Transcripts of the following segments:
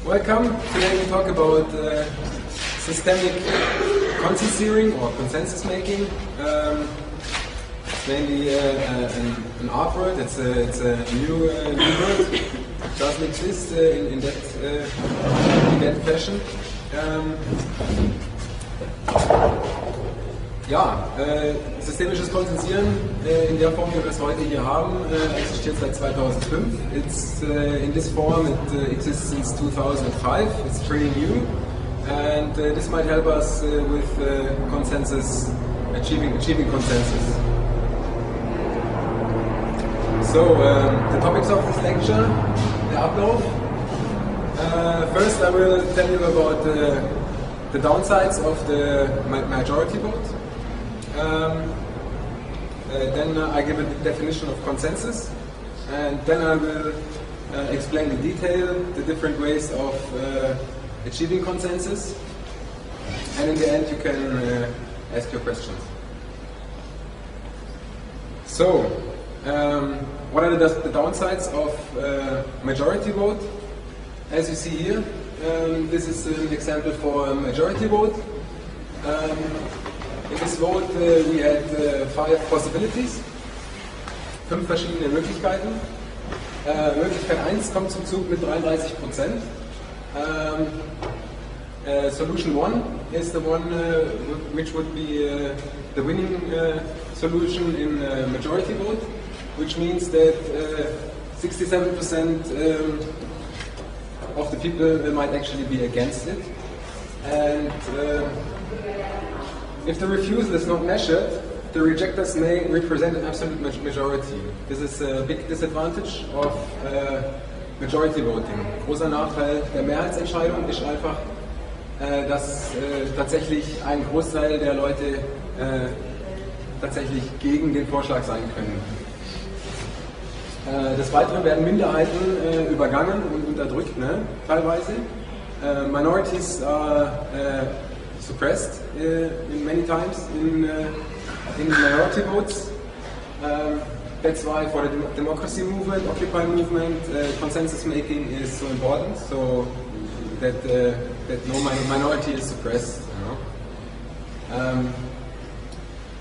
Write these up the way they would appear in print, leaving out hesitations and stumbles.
Welcome. Today we talk about systemic konsensieren or consensusmaking. It's mainly an art word. It's a new word. It doesn't exist in that fashion. Systemisches Konsensieren in der Form, wie wir es heute hier haben, existiert seit 2005. It's in this form, it exists since 2005. It's pretty new, and this might help us with consensus, achieving consensus. So the topics of this lecture, the Ablauf. First, I will tell you about the downsides of the majority vote. Then I give a definition of consensus, and then I will explain in detail the different ways of achieving consensus, and in the end you can ask your questions. So, what are the downsides of majority vote? As you see here, this is an example for a majority vote. In this vote we had 5 possibilities, 5 verschiedene Möglichkeiten. Möglichkeit 1 kommt zum Zug mit 33%. Solution 1 is the one which would be the winning solution in majority vote, which means that 67% of the people might actually be against it. And if the refusal is not measured, the rejectors may represent an absolute majority. This is a big disadvantage of majority voting. Großer Nachteil der Mehrheitsentscheidung ist einfach, dass tatsächlich ein Großteil der Leute tatsächlich gegen den Vorschlag sein können. Des Weiteren werden Minderheiten übergangen und unterdrückt, teilweise. Minorities are suppressed in many times in minority votes. That's why for the democracy movement, Occupy movement, consensus making is so important, so that no minority is suppressed.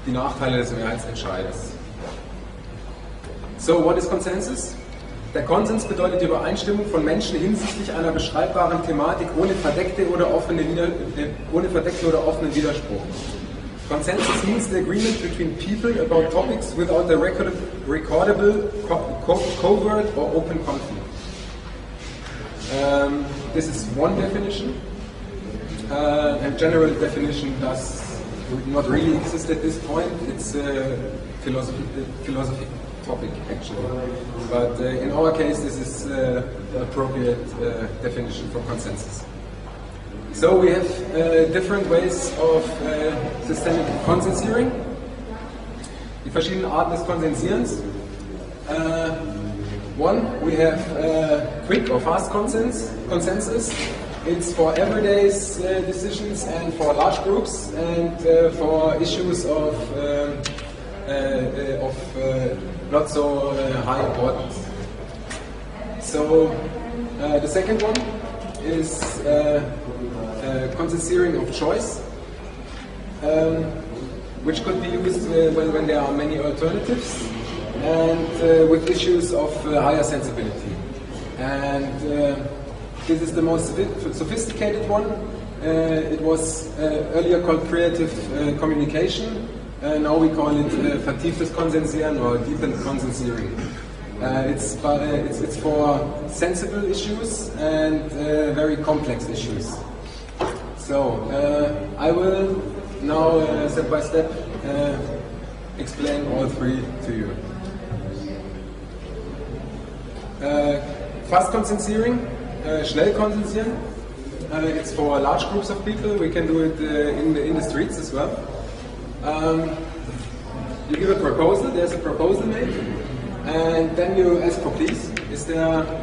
Die Nachteile des Mehrheitsentscheides. So, what is consensus? Der Konsens bedeutet die Übereinstimmung von Menschen hinsichtlich einer beschreibbaren Thematik ohne verdeckte oder offenen Widerspruch. Consensus means the agreement between people about topics without a recordable, covert or open conflict. This is one definition. A general definition does not really exist at this point. It's a philosophy topic actually, but in our case this is the appropriate definition for consensus. So we have different ways of systemic konsensieren, die verschiedenen Arten des Konsensierens. One, we have quick or fast consensus. It's for everyday decisions and for large groups and for issues of not so high importance. So the second one is konsensieren of choice, which could be used when there are many alternatives and with issues of higher sensibility. And this is the most sophisticated one. It was earlier called creative communication. Now we call it vertieftes Konsensieren or deepened Konsensieren. It's for sensible issues and very complex issues. So I will now step by step explain all 3 to you. Fast Konsensieren, schnell konsensieren. It's for large groups of people. We can do it in the streets as well. You give a proposal, there's a proposal made, and then you ask for pleas.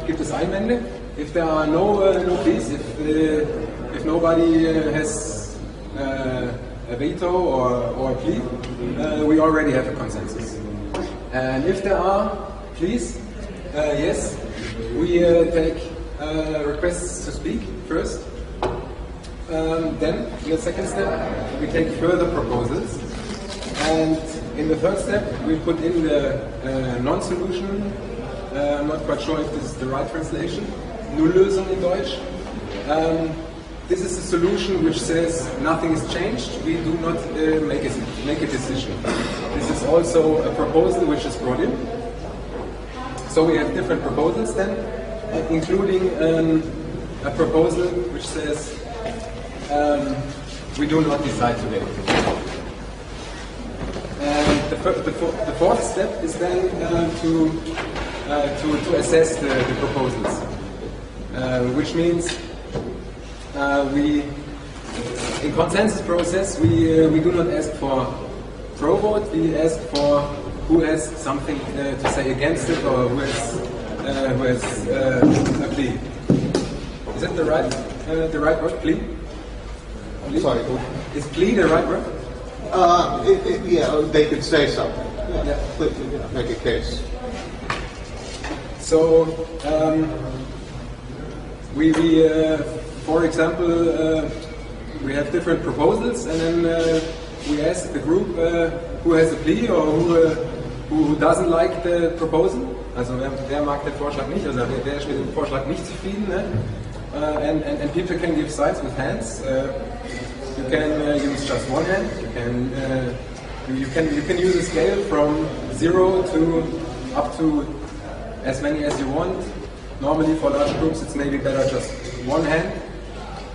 Gibt es Einwände? If there are no pleas, if nobody has a veto or a plea, we already have a consensus. And if there are pleas, yes, we take requests to speak first. Then, in the second step, we take further proposals. And in the third step, we put in the non-solution. I'm not quite sure if this is the right translation. Nulllösung in Deutsch. This is a solution which says nothing is changed. We do not make a decision. This is also a proposal which is brought in. So we have different proposals then, including a proposal which says we do not decide today. And the fourth step is then to assess the proposals, which means in consensus process we do not ask for pro vote. We ask for who has something to say against it or who has a plea. Is that the right word? Plea? Sorry. Is plea the right word? Yeah, they could say something. Yeah. Make a case. So for example, we have different proposals, and then we ask the group who has a plea or who doesn't like the proposal. Also wer mag den Vorschlag nicht, also wer ist mit dem Vorschlag nicht zufrieden, ne? And people can give sides with hands. You can use just one hand. You can use a scale from 0 to up to as many as you want. Normally for large groups it's maybe better just one hand.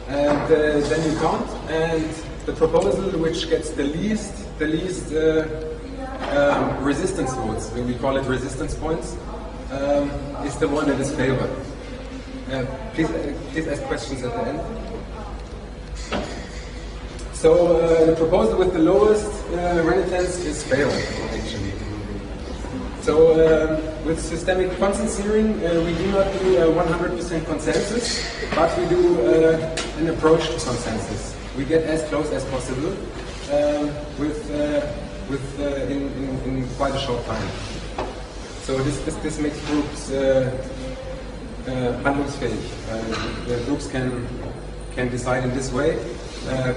And then you count, and the proposal which gets the least resistance votes, we call it resistance points, is the one that is favored. Please ask questions at the end. So the proposal with the lowest relevance is favored, actually. So with systemic konsensieren, we do not do 100% consensus, but we do an approach to consensus. We get as close as possible in quite a short time. So this makes groups handlungsfähig. Groups can decide in this way,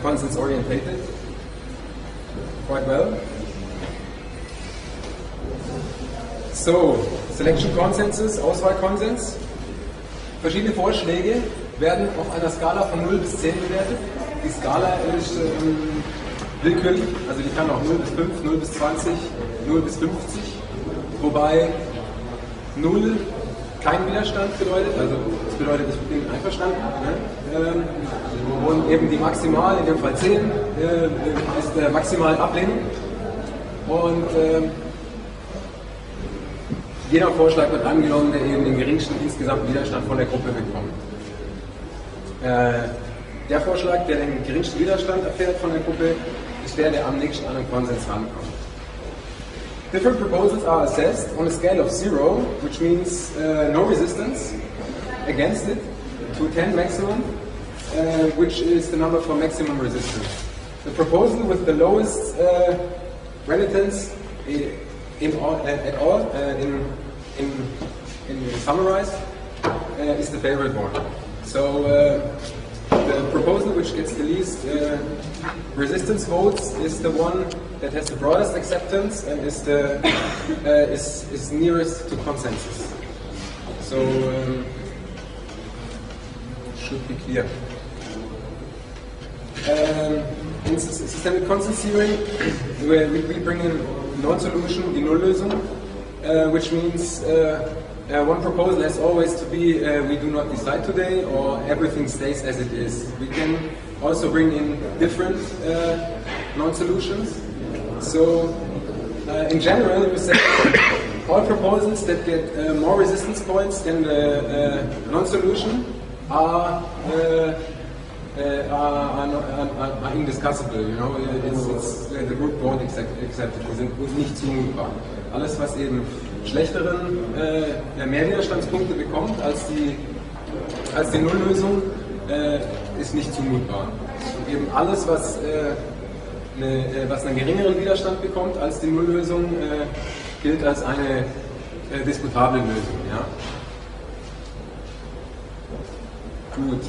consensus orientated, quite well. So, Selection Consensus, Auswahlkonsens. Verschiedene Vorschläge werden auf einer Skala von 0 bis 10 bewertet. Die Skala ist willkürlich, also die kann auch 0 bis 5, 0 bis 20, 0 bis 50. Wobei 0 kein Widerstand bedeutet, also das bedeutet, ich bin einverstanden. Ne? Und eben die maximal, in dem Fall 10, ist maximal Ablehnung. Und jeder Vorschlag wird angenommen, der eben den geringsten insgesamten Widerstand von der Gruppe bekommt. Der Vorschlag, der den geringsten Widerstand erfährt von der Gruppe, ist der am nächsten an den Konsens rankommt. Different proposals are assessed on a scale of 0, which means no resistance against it, to 10 maximum, which is the number for maximum resistance. The proposal with the lowest relevance summarized is the favorite one. So the proposal which gets the least resistance votes is the one that has the broadest acceptance and is nearest to consensus. So should be clear. In systemic konsensieren, we bring in non-solution, die Nulllösung, which means one proposal has always to be we do not decide today, or everything stays as it is. We can also bring in different non-solutions. So in general, we say all proposals that get more resistance points than the non-solution are indiscussable. You know, the group won't accept it. Die sind nicht zumutbar. Alles, was eben schlechteren mehr Widerstandspunkte bekommt als die Nulllösung, ist nicht zumutbar. Und eben alles, was einen geringeren Widerstand bekommt als die Nulllösung, gilt als eine diskutable Lösung. Ja? gut.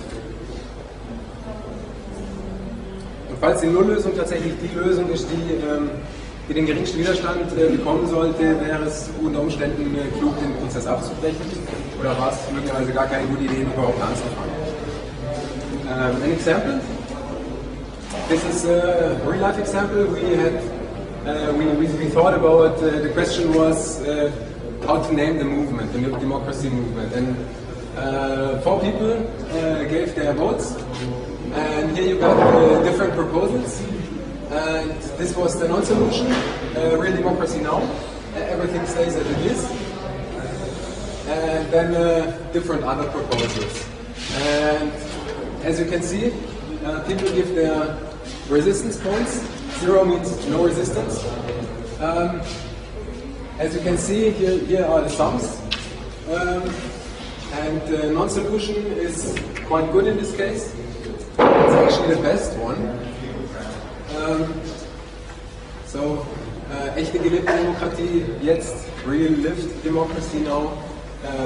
Und falls die Nulllösung tatsächlich die Lösung ist, die den geringsten Widerstand bekommen sollte, wäre es unter Umständen klug, den Prozess abzubrechen. Oder war es möglicherweise gar keine gute Idee, überhaupt anzufangen. An example. This is a real-life example. We had we thought about the question was how to name the movement, the democracy movement, and 4 people gave their votes, and here you got different proposals. And this was the non-solution, real democracy now. Everything stays as it is, and then different other proposals. And as you can see, people give their resistance points. 0 means no resistance. As you can see, here are the sums. And non-solution is quite good in this case. It's actually the best one. Echte gelebte Demokratie, jetzt real lived democracy now,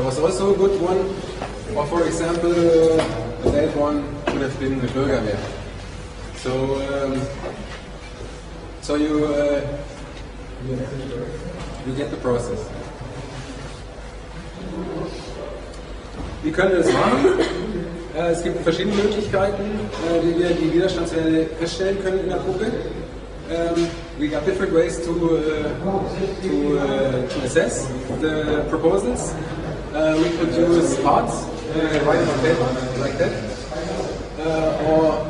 was also a good one. Or for example, that one would have been the Bürgerwehr. So you get the process. Wie können wir das machen? Es gibt verschiedene Möglichkeiten, wie wir die Widerstandswerte feststellen können in der Gruppe. We got different ways to assess the proposals. We could use parts, write it on paper, like that, or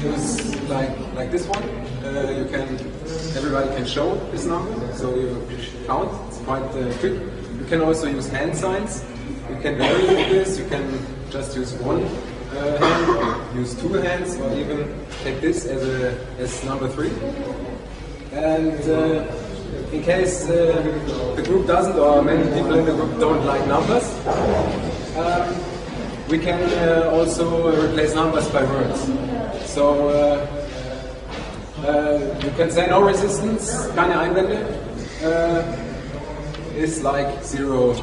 use like this one. Everybody can show this number, so you count. It's quite quick. You can also use hand signs. You can vary with this. You can just use one hand, use 2 hands, or even take this as number 3. And in case the group doesn't, or many people in the group don't like numbers, we can also replace numbers by words. So you can say no resistance, keine Einwände, is like 0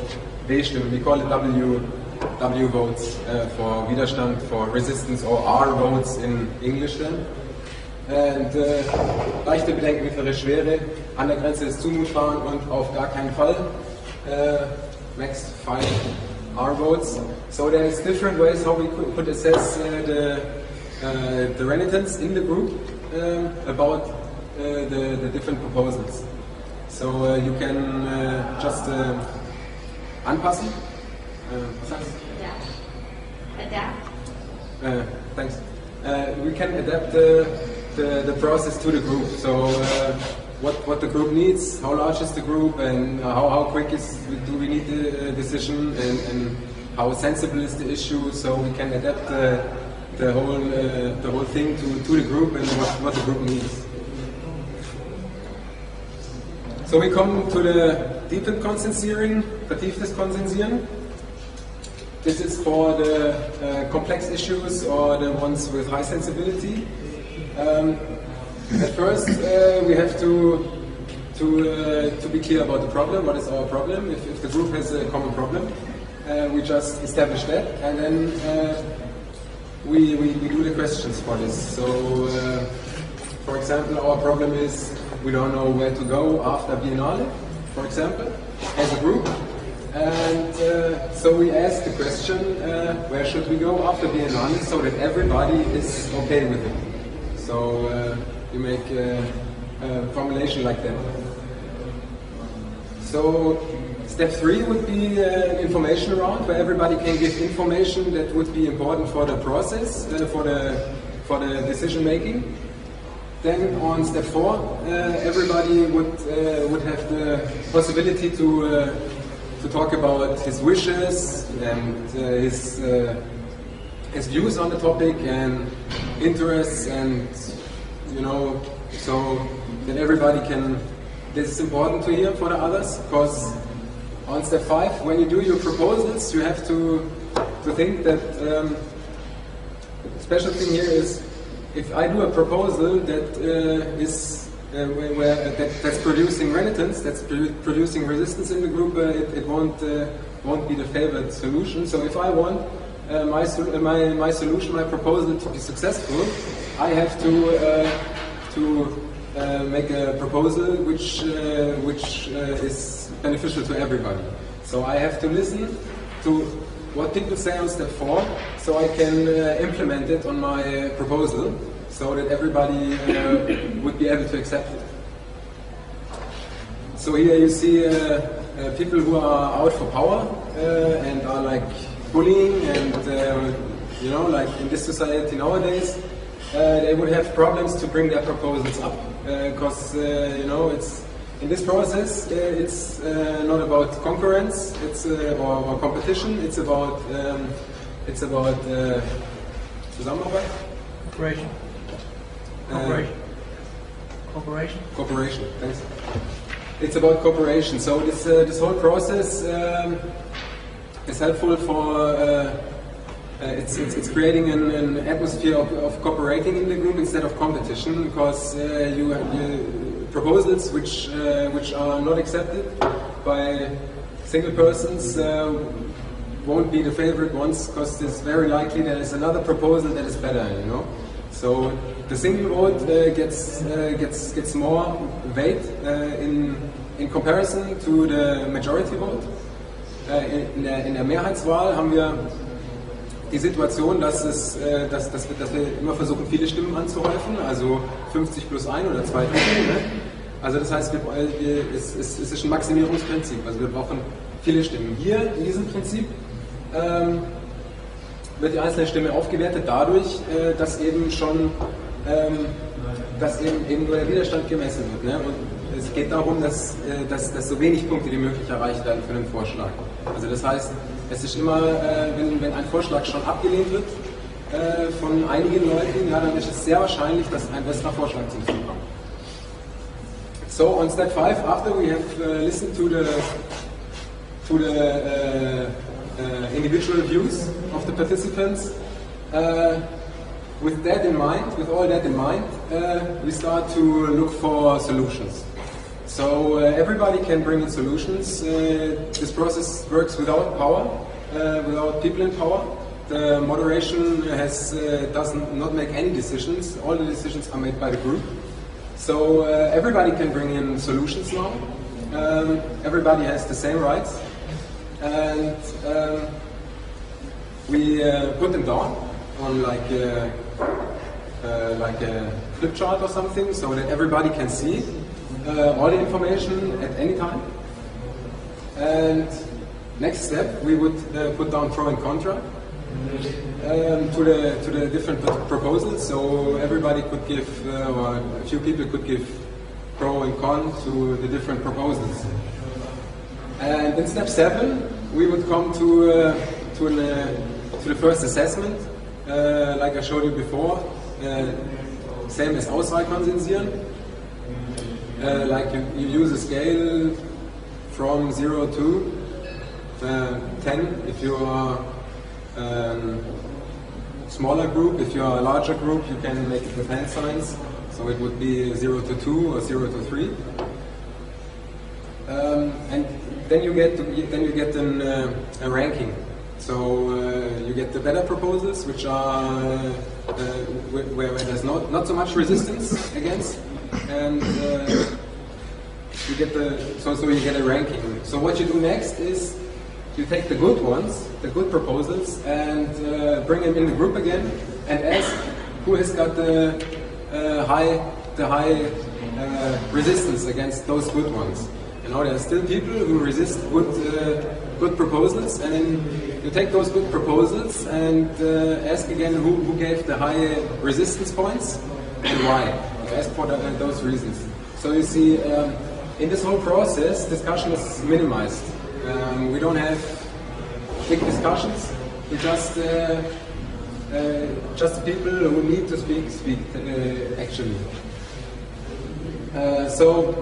W-Stimmen. We call it W votes for Widerstand, for resistance, or R votes in English then. And leichte Bedenken, mittlere Schwere, an der Grenze des Zumutbaren und auf gar keinen Fall. Max 5 R votes. So there's different ways how we could assess the renitents in the group about the different proposals. So you can just anpassen. Adapt. Thanks. We can adapt the process to the group. So what the group needs, how large is the group, and how quick do we need the decision, and how sensible is the issue. So we can adapt the whole thing to the group and what the group needs. So we come to the deepened Konsensieren, vertieftes Konsensieren. This is for the complex issues or the ones with high sensibility. At first, we have to be clear about the problem. What is our problem? If the group has a common problem, we just establish that, and then we do the questions for this. So, for example, our problem is we don't know where to go after Biennale, for example, as a group. And so we ask the question, where should we go after Biennale, so that everybody is okay with it. So you make a formulation like that. So step 3 would be information round, where everybody can give information that would be important for the process, for the decision making. Then on step 4, everybody would have the possibility to talk about his wishes and his views on the topic and interests, and so that everybody can. This is important to hear for the others, because on step 5, when you do your proposals, you have to think that the special thing here is, if I do a proposal that that's producing renitence, that's producing resistance in the group, it won't be the favored solution. So if I want my solution, my proposal to be successful, I have to make a proposal which is beneficial to everybody. So I have to listen to what people say on step 4, so I can implement it on my proposal, so that everybody would be able to accept it. So here you see people who are out for power and are like bullying, and you know, like in this society nowadays, they would have problems to bring their proposals up, because you know, it's in this process it's not about concurrence, it's or competition. It's about Zusammenarbeit. Cooperation. Thanks. It's about cooperation. So this whole process is helpful for. It's creating an atmosphere of cooperating in the group instead of competition, because you have proposals which are not accepted by single persons won't be the favorite ones, because it's very likely there is another proposal that is better, you know. So the single vote gets more weight in comparison to the majority vote. In der Mehrheitswahl haben wir die Situation, dass wir immer versuchen, viele Stimmen anzuhäufen, also 50 plus 1 oder 2 Drittel. Ne? Also das heißt, es ist ein Maximierungsprinzip, also wir brauchen viele Stimmen. Hier, in diesem Prinzip, wird die einzelne Stimme aufgewertet dadurch, dass eben schon eben nur der Widerstand gemessen wird. Ne? Und es geht darum, dass so wenig Punkte wie möglich erreicht werden für einen Vorschlag. Also das heißt, es ist immer, wenn ein Vorschlag schon abgelehnt wird von einigen Leuten, ja, dann ist es sehr wahrscheinlich, dass ein besserer Vorschlag zum Zug kommt. So on step 5, after we have listened to the individual views of the participants, with all that in mind, we start to look for solutions. So everybody can bring in solutions. This process works without power, without people in power. The moderation does not make any decisions. All the decisions are made by the group. So everybody can bring in solutions now. Everybody has the same rights, and we put them down on like a flip chart or something, so that everybody can see all the information at any time. And next step, we would put down pro and contra to the different proposals. So everybody could give, or a few people could give pro and con to the different proposals. And in step 7, we would come to the first assessment, like I showed you before, same as Konsensieren. Like you use a scale from 0 to 10 if you are smaller group. If you are a larger group, you can make it with hand signs. So it would be 0 to 2 or 0 to 3. And then you get a ranking. So you get the better proposals, which are where there's not so much resistance against, and you get you get a ranking. So what you do next is you take the good ones, the good proposals, and bring them in the group again, and ask who has got the high resistance against those good ones. You know, there are still people who resist good proposals, and then you take those good proposals and ask again who gave the high resistance points and why. You ask for those reasons. So you see, in this whole process, discussion is minimized. We don't have big discussions. We just people who need to speak actually. So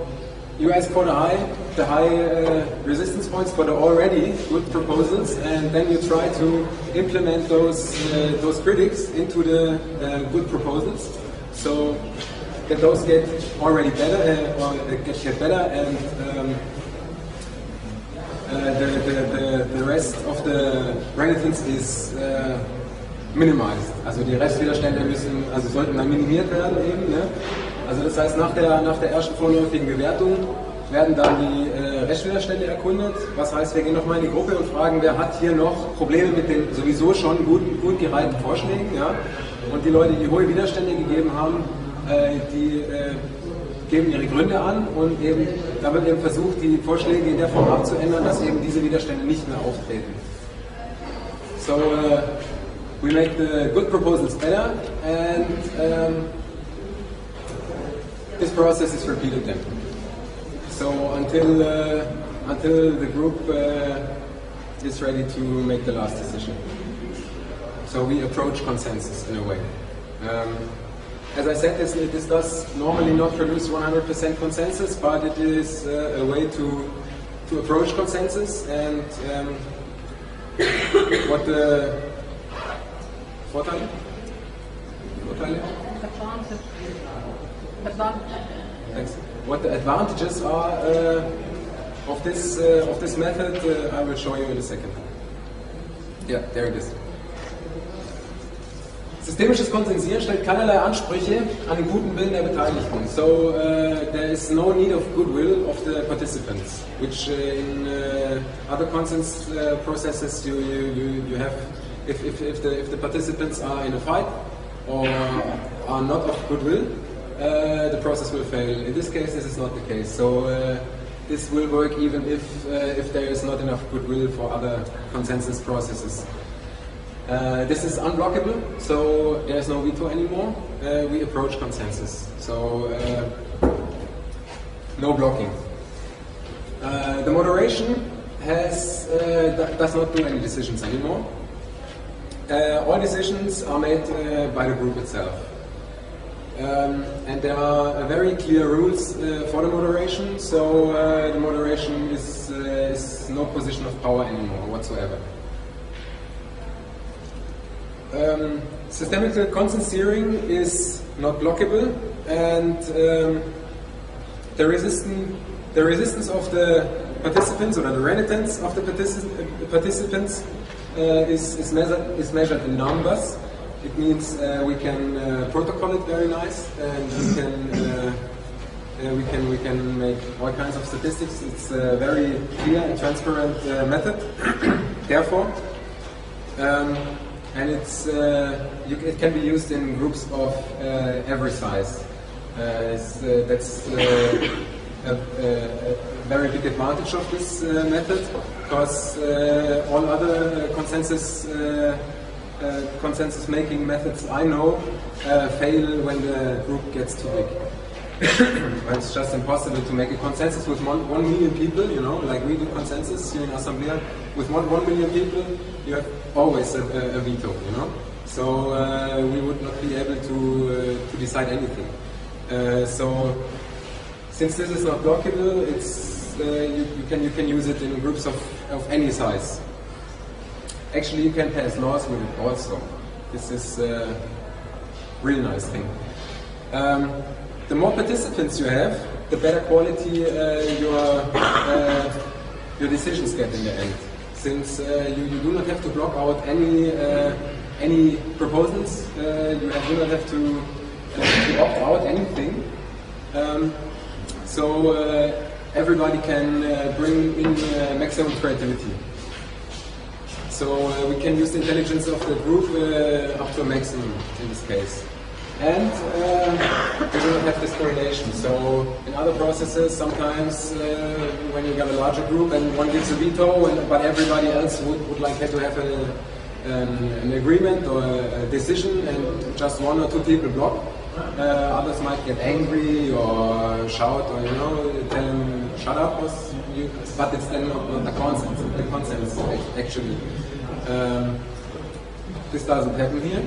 you ask for the high resistance points for the already good proposals, and then you try to implement those critics into the good proposals, so that those get already better or get better, the rest of the resistance is minimized. Also die Restwiderstände sollten dann minimiert werden eben. Ne? Also das heißt, nach der ersten vorläufigen Bewertung werden dann die Restwiderstände erkundet. Was heißt, wir gehen nochmal in die Gruppe und fragen, wer hat hier noch Probleme mit den sowieso schon gut gereihten Vorschlägen. Ja? Und die Leute, die hohe Widerstände gegeben haben, die geben ihre Gründe an und eben, da wird eben versucht, die Vorschläge in der Form abzuändern, dass eben diese Widerstände nicht mehr auftreten. So, we make the good proposals better and this process is repeated then. So until the group is ready to make the last decision. So we approach consensus in a way. As I said, this does normally not produce 100% consensus, but it is a way to approach consensus. And what the Vorteile? Thanks. What the advantages are of this method, I will show you in a second. Yeah, there it is. Systemisches Konsensieren stellt keinerlei Ansprüche an den guten Willen der Beteiligten. So there is no need of goodwill of the participants, which in other consens processes you have. If the participants are in a fight or are not of goodwill, the process will fail. In this case, this is not the case. So this will work even if there is not enough goodwill for other consensus processes. This is unblockable, so there is no veto anymore. We approach consensus, so no blocking. The moderation does not do any decisions anymore. All decisions are made by the group itself. And there are very clear rules for the moderation, so the moderation is no position of power anymore whatsoever. Systemical konsensieren is not blockable, and the resistance of the participants, or the renitence of the participants is measured in numbers. It means we can protocol it very nice, and we can make all kinds of statistics. It's a very clear and transparent method. Therefore. And it can be used in groups of every size. That's a very big advantage of this method, because all other consensus making methods I know fail when the group gets too big. It's just impossible to make a consensus with 1 million people, you know, like we do consensus here in Assemblea. With 1 million people, you have always a veto, you know. So we would not be able to decide anything. So since this is not blockable, it's you can use it in groups of any size. Actually, you can pass laws with it also. This is a really nice thing. The more participants you have, the better quality your decisions get in the end. Since you do not have to block out any proposals, you do not have to opt out anything. So everybody can bring in maximum creativity. So we can use the intelligence of the group up to a maximum in this case. And we do not have discrimination. So in other processes, sometimes when you got a larger group and one gives a veto, but everybody else would like to have an agreement or a decision, and just 1 or 2 people block. Others might get angry or shout, or tell them shut up, but it's then not the consensus actually. This doesn't happen here.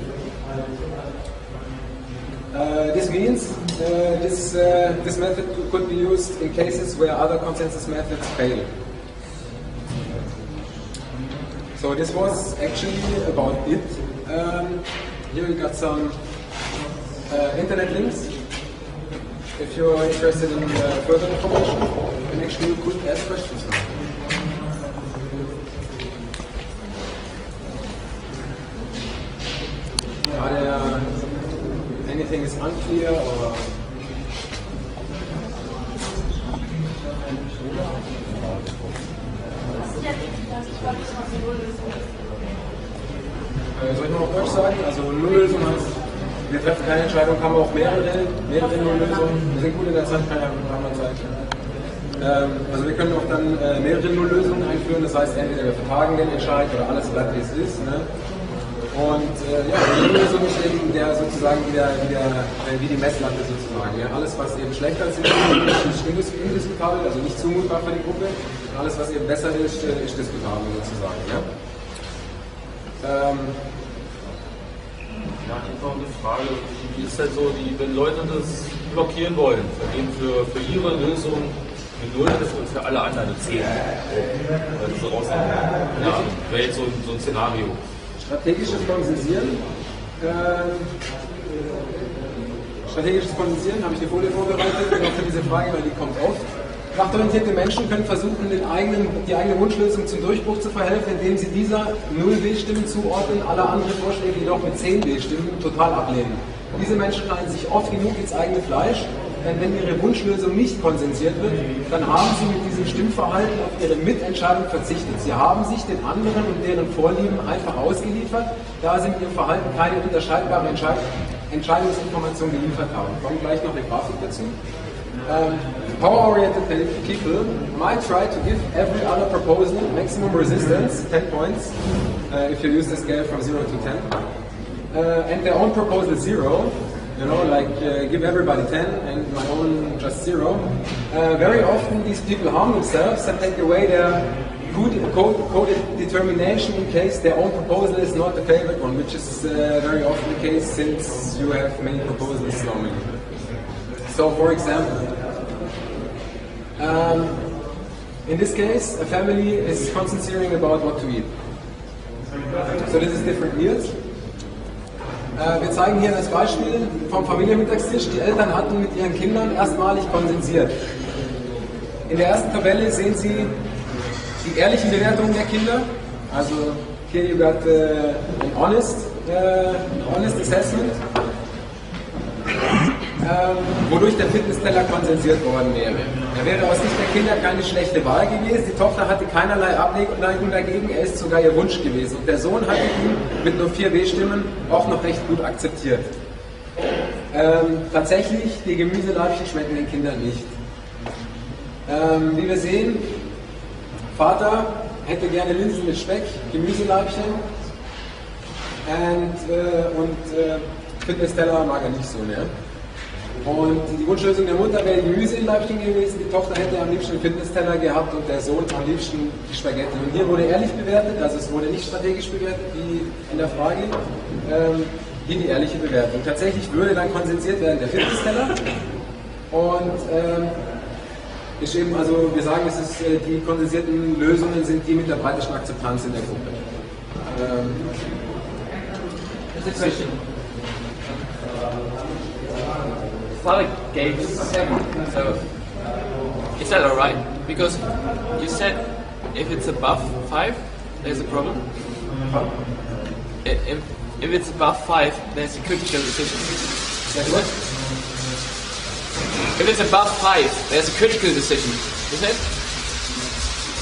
This means this method could be used in cases where other consensus methods fail. So this was actually about it. Here we got some internet links. If you're interested in further information, and actually you could ask questions now. Are there anything is unclear or? Soll ich noch auf Deutsch sagen? Also Nulllösung heißt, wir treffen keine Entscheidung, haben auch mehrere Nulllösungen. Wir sind gut in der Zeit, keine Zeit. Also wir können auch dann mehrere Nulllösungen einführen, das heißt entweder wir vertagen den Entscheid oder alles bleibt wie es ist. Ne? Und ja, die Nulllösung ist eben der sozusagen wie die Messlatte sozusagen. Ja? Alles was eben schlechter ist, ist indiskutabel, also nicht zumutbar für die Gruppe. Und alles was eben besser ist diskutabel sozusagen. Ja? Ja, einfach eine Frage, wie ist halt so, wenn Leute das blockieren wollen, vergeben für ihre Lösung eine 0 und für alle anderen eine 10. Also so rausnehmen. Ja, wäre jetzt so ein Szenario. Strategisches Konsensieren. Strategisches Konsensieren, habe ich die Folie vorbereitet, genau für diese Frage, weil die kommt oft. Machtorientierte Menschen können versuchen, die eigene Wunschlösung zum Durchbruch zu verhelfen, indem sie dieser 0 W-Stimmen zuordnen, alle anderen Vorschläge jedoch mit 10 W-Stimmen total ablehnen. Diese Menschen schneiden sich oft genug ins eigene Fleisch, denn wenn ihre Wunschlösung nicht konsensiert wird, dann haben sie mit diesem Stimmverhalten auf ihre Mitentscheidung verzichtet. Sie haben sich den anderen und deren Vorlieben einfach ausgeliefert, da sie mit ihrem Verhalten keine unterscheidbare Entscheidungsinformation geliefert haben. Wir kommen gleich noch eine Grafik dazu. Power-oriented people might try to give every other proposal maximum resistance, 10 points, if you use the scale from 0 to 10, and their own proposal 0, you know, like give everybody 10 and my own just 0. Very often these people harm themselves and take away their coded determination in case their own proposal is not the favorite one, which is very often the case since you have many proposals normally. So, for example, in this case, a family is consensiering about what to eat. So this is different meals. Wir zeigen hier das Beispiel vom Familienmittagstisch. Die Eltern hatten mit ihren Kindern erstmalig konsensiert. In der ersten Tabelle sehen Sie die ehrlichen Bewertungen der Kinder. Also here you got an honest assessment. Wodurch der Fitnessteller konsensiert worden wäre. Er wäre aus Sicht der Kinder keine schlechte Wahl gewesen. Die Tochter hatte keinerlei Abneigung dagegen, er ist sogar ihr Wunsch gewesen. Und der Sohn hatte ihn mit nur 4 W-Stimmen auch noch recht gut akzeptiert. Tatsächlich, die Gemüseleibchen schmecken den Kindern nicht. Wie wir sehen, Vater hätte gerne Linsen mit Speck, Gemüseleibchen und Fitnessteller mag er nicht so, ne? Und die Wunschlösung der Mutter wäre Gemüseleibchen gewesen, die Tochter hätte am liebsten einen Fitnessteller gehabt und der Sohn am liebsten die Spaghetti. Und hier wurde ehrlich bewertet, also es wurde nicht strategisch bewertet, wie in der Frage, hier die ehrliche Bewertung. Tatsächlich würde dann konsensiert werden der Fitnessteller und ist eben, also wir sagen, es ist, die konsensierten Lösungen sind die mit der breitesten Akzeptanz in der Gruppe. Father gave 7, so is that alright? Because you said if it's above 5, there's a problem. If it's above 5, there's a critical decision. If it's above 5, there's a critical decision. Is it?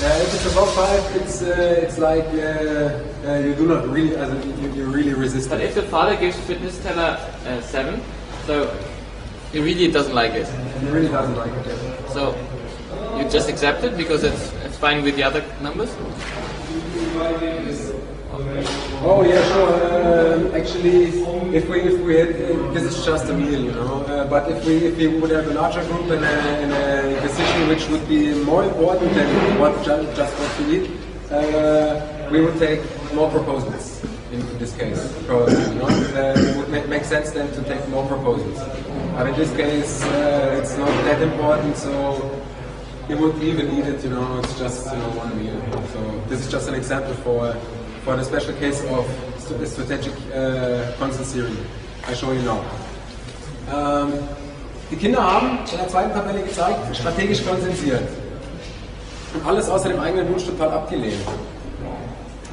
If it's above 5, it's like you do not really, you really resist But it. if the father gives Fitnessteller 7, so he really doesn't like it. He really doesn't like it. Yeah. So you just accept it because it's fine with the other numbers? Oh yeah, sure. Actually, if we had, this is just a meal, you know. But if we would have a larger group in a decision which would be more important than just what to eat, we would take more proposals in this case, because you know, it would make sense then to take more proposals. But in this case, it's not that important, so you would even eat it. You know, it's just one meal. So this is just an example for the special case of strategic Konsensieren. I show you now. Die Kinder haben in der zweiten Tabelle gezeigt, strategisch konsensiert. Und alles außer dem eigenen Wunsch total abgelehnt.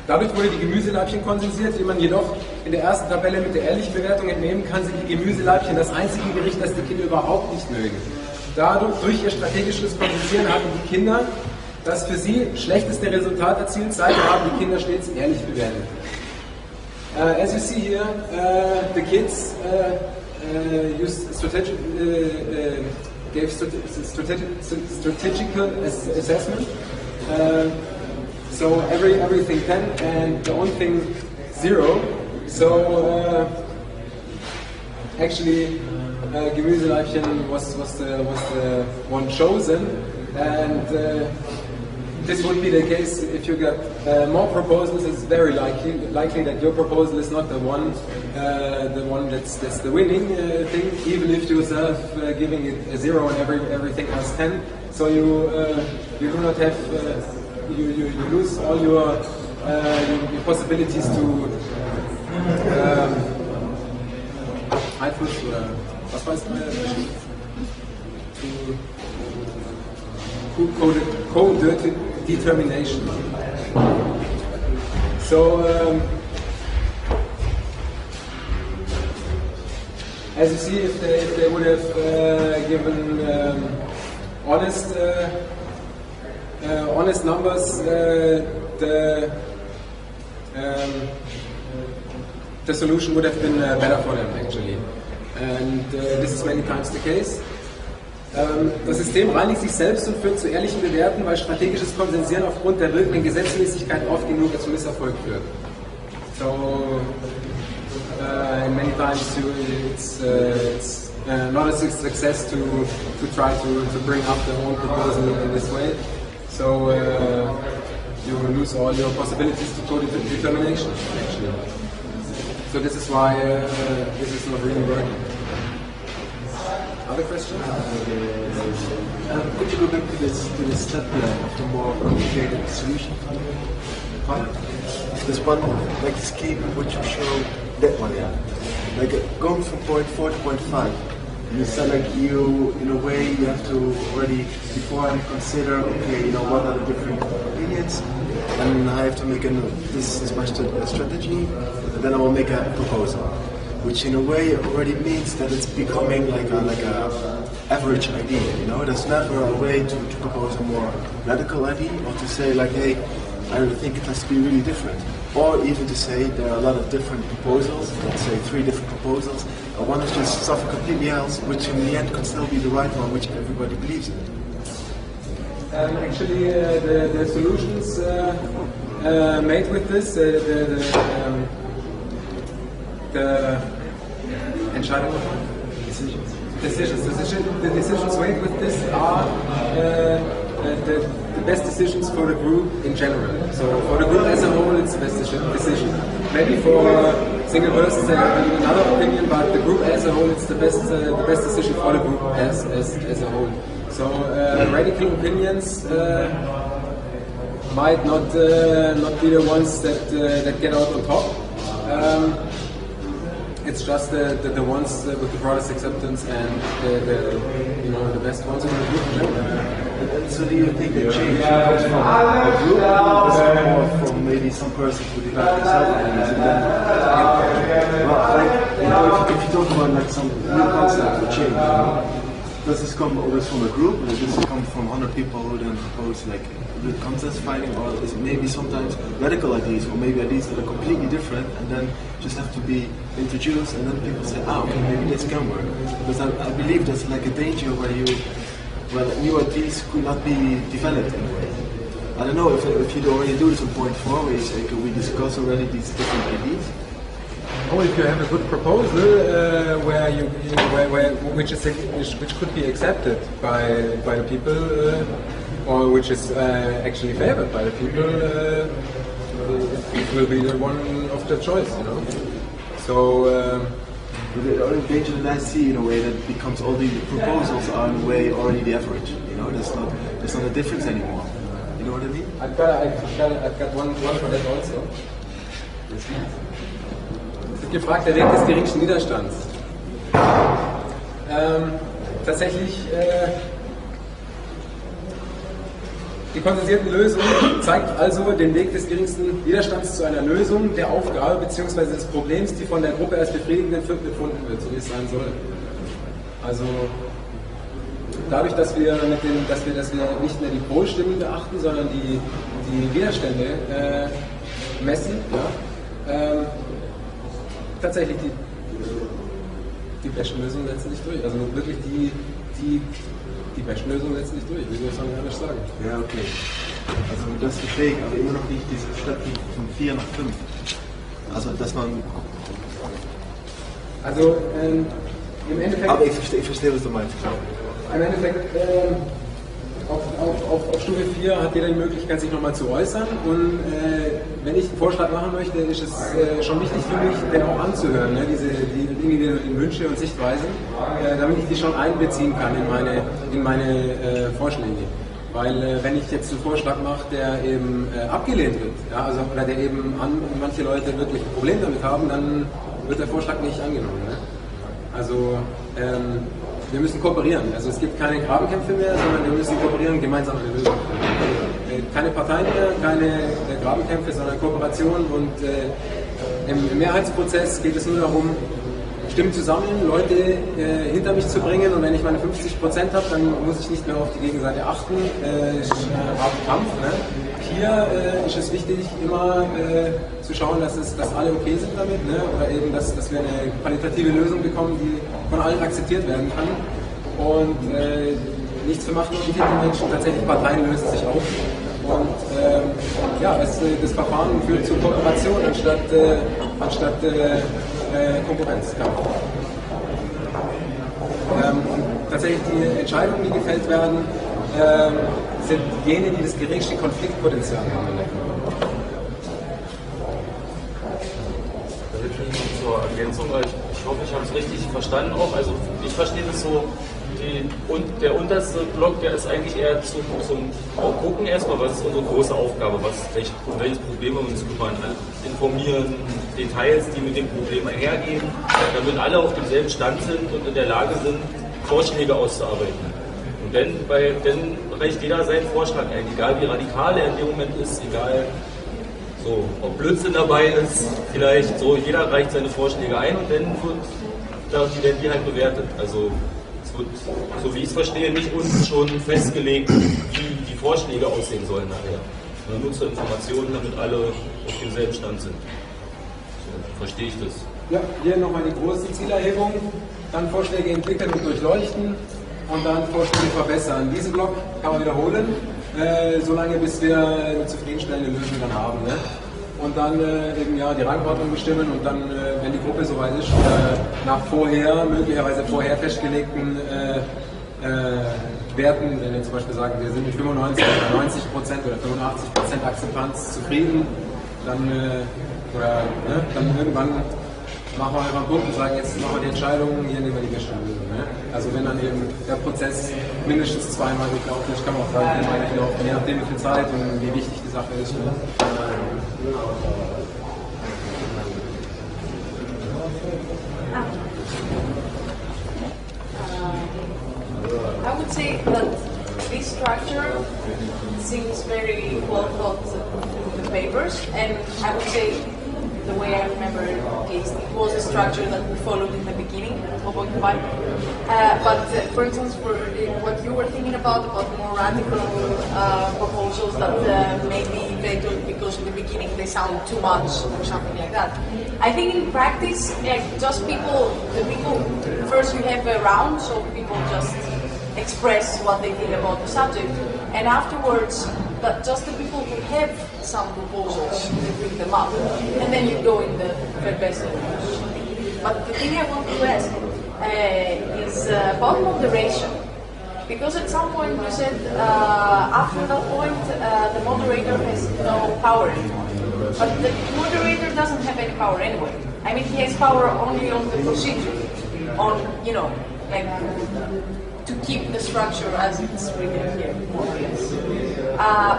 Dadurch wurde die Gemüseleibchen konsensiert, die man jedoch in der ersten Tabelle mit der ehrlichen Bewertung entnehmen kann, sind die Gemüseleibchen das einzige Gericht, das die Kinder überhaupt nicht mögen. Dadurch, durch ihr strategisches Konsensieren haben die Kinder das für sie schlechteste Resultat erzielt, seitdem haben die Kinder stets ehrlich bewertet. As you see here, the kids used gave strategical assessment. So everything 10 and the only thing 0. So actually, Gemüseleibchen was the one chosen, and this would be the case if you get more proposals. It's very likely that your proposal is not the one that's the winning thing, even if you yourself giving it a 0 and everything else 10. So you do not have you lose all your possibilities to Einfluss oder was weißt du? Co-determination. So, as you see, if they would have given honest numbers, the solution would have been better for them actually, and this is many times the case. Das System reinigt sich selbst und führt zu ehrlichen Bewerten, weil strategisches Konsensieren aufgrund der wirkenden Gesetzmäßigkeit oft genug zu Misserfolg führt. So, many times it's not a success to try to bring up the own proposal in this way. So you lose all your possibilities to co-determination actually. So this is why this is not really working. Other questions? Could you go back to this step of the more complicated solution part? This one, like the scheme which you showed, that one, yeah. Like going from point 4 to point 5. You said like you, in a way, you have to already beforehand consider, okay, you know, what are the different opinions, and I have to make this is my strategy, and then I will make a proposal. Which in a way already means that it's becoming like a average idea, you know? There's never a way to propose a more radical idea, or to say like, hey, I think it has to be really different. Or even to say there are a lot of different proposals, let's say 3 different proposals, and one is just something completely else, which in the end could still be the right one, which everybody believes in. Actually, the solutions made with this, the Entscheidung, the decisions made with this are the best decisions for the group in general. So for the group as a whole, it's the best decision. Maybe for single persons they have another opinion, but the group as a whole, it's the best decision for the group as a whole. So radical opinions might not be the ones that get out on top. It's just the ones with the broadest acceptance and the best ones in the group in general. And so do you think the change comes from a group or from maybe some persons who develop themselves ideas and then if you talk about like some new concept or change, does this come always from a group, or does this come from 100 people who then propose like the consensus finding, or is it maybe sometimes radical ideas, or maybe ideas that are completely different and then just have to be introduced, and then people say, okay, maybe this can work. Because I believe there's like a danger where new ideas could not be developed in a way. I don't know if you already do this on point 4, where you say, can we discuss already these different ideas? Or if you have a good proposal which could be accepted by the people, or which is actually favored by the people, it will be the one of the choice, you know. So. The only danger that I see in a way that becomes all the proposals are in a way already the average. You know, there's not a difference anymore. You know what I mean? I've got one for that also. Es wird gefragt, der Weg des geringsten Widerstands. Tatsächlich Die konsensierte Lösung zeigt also den Weg des geringsten Widerstands zu einer Lösung der Aufgabe bzw. des Problems, die von der Gruppe als befriedigend empfunden wird, so wie es sein soll. Also dadurch, dass wir nicht mehr die Pro-Stimmen beachten, sondern die Widerstände messen, ja, tatsächlich die besten Lösungen setzen sich durch. Also wirklich die besten Lösungen setzen sich durch. Wie soll ich es anders sagen? Ja, okay. Also das verstehe ich, aber immer noch nicht diese Stadt von 4 nach 5. Also dass man... Also im Endeffekt... Aber ich verstehe, was du meinst. Im Endeffekt, auf Stufe 4 hat jeder die Möglichkeit, sich nochmal zu äußern. Und wenn ich einen Vorschlag machen möchte, ist es schon wichtig für mich, den auch anzuhören, ne? Die individuellen Wünsche und Sichtweisen, damit ich die schon einbeziehen kann in meine Vorschläge. Weil wenn ich jetzt einen Vorschlag mache, der eben abgelehnt wird, ja, also, oder der eben manche Leute wirklich ein Problem damit haben, dann wird der Vorschlag nicht angenommen. Ne? Also wir müssen kooperieren. Also es gibt keine Grabenkämpfe mehr, sondern wir müssen kooperieren, gemeinsam eine Lösung finden. Keine Parteien mehr, keine Grabenkämpfe, sondern Kooperation. Und im Mehrheitsprozess geht es nur darum, Stimmen zu sammeln, Leute hinter mich zu bringen. Und wenn ich meine 50% habe, dann muss ich nicht mehr auf die Gegenseite achten. Ist ein harter Kampf. Ne? Hier ist es wichtig, immer zu schauen, dass alle okay sind damit, ne? Oder eben, dass wir eine qualitative Lösung bekommen, die von allen akzeptiert werden kann. Und nichts für Macht und die Menschen, tatsächlich Parteien lösen sich auf. Und ja, das Verfahren führt zur Kooperation anstatt Konkurenz. Ja. Und tatsächlich die Entscheidungen, die gefällt werden, sind jene, die das geringste Konfliktpotenzial haben. Zur Ergänzung, ich hoffe, ich habe es richtig verstanden auch. Also ich verstehe das so, der unterste Block, der ist eigentlich eher zum Gucken erstmal, was ist unsere große Aufgabe, welches Problem wir uns kümmern, informieren, Details, die mit dem Problem einhergehen, damit alle auf demselben Stand sind und in der Lage sind, Vorschläge auszuarbeiten. Und dann reicht jeder seinen Vorschlag ein, egal wie radikal er in dem Moment ist, egal so, ob Blödsinn dabei ist, vielleicht so, jeder reicht seine Vorschläge ein und dann werden die halt bewertet. Also es wird, so wie ich es verstehe, nicht uns schon festgelegt, wie die Vorschläge aussehen sollen nachher. Sondern nur zur Information, damit alle auf demselben Stand sind. So, verstehe ich das. Ja, hier nochmal die große Zielerhebung, dann Vorschläge entwickeln und durchleuchten und dann Vorschläge verbessern. Diesen Block kann man wiederholen, solange bis wir eine zufriedenstellende Lösung dann haben. Ne? Und dann eben ja die Rangordnung bestimmen und dann, wenn die Gruppe soweit ist, nach möglicherweise vorher festgelegten Werten, wenn wir zum Beispiel sagen, wir sind mit 95 oder 90% oder 85% Akzeptanz zufrieden, dann irgendwann machen wir einfach einen Punkt und sagen, jetzt machen wir die Entscheidung, hier nehmen wir die beste Lösung. Ne? Also wenn dann eben der Prozess mindestens zweimal durchlaufen ist, kann man auch sagen, viermal durchlaufen, je nachdem wie viel Zeit und wie wichtig die Sache ist. Ne? I would say that this structure seems very well thought in the papers, and I would say the way I remember it was a structure that we followed in the beginning of Occupy. But for instance, for what you were thinking about more radical proposals that maybe better because in the beginning they sound too much or something like that. I think in practice, just the people, first you have a round, so people just express what they think about the subject, and afterwards that just the people who have some proposals, you bring them up, and then you go in the best solution. But the thing I want to ask is about moderation, because at some point you said after that point the moderator has no power anymore. But the moderator doesn't have any power anyway. I mean, he has power only on the procedure, on, to keep the structure as it's written here, more or less.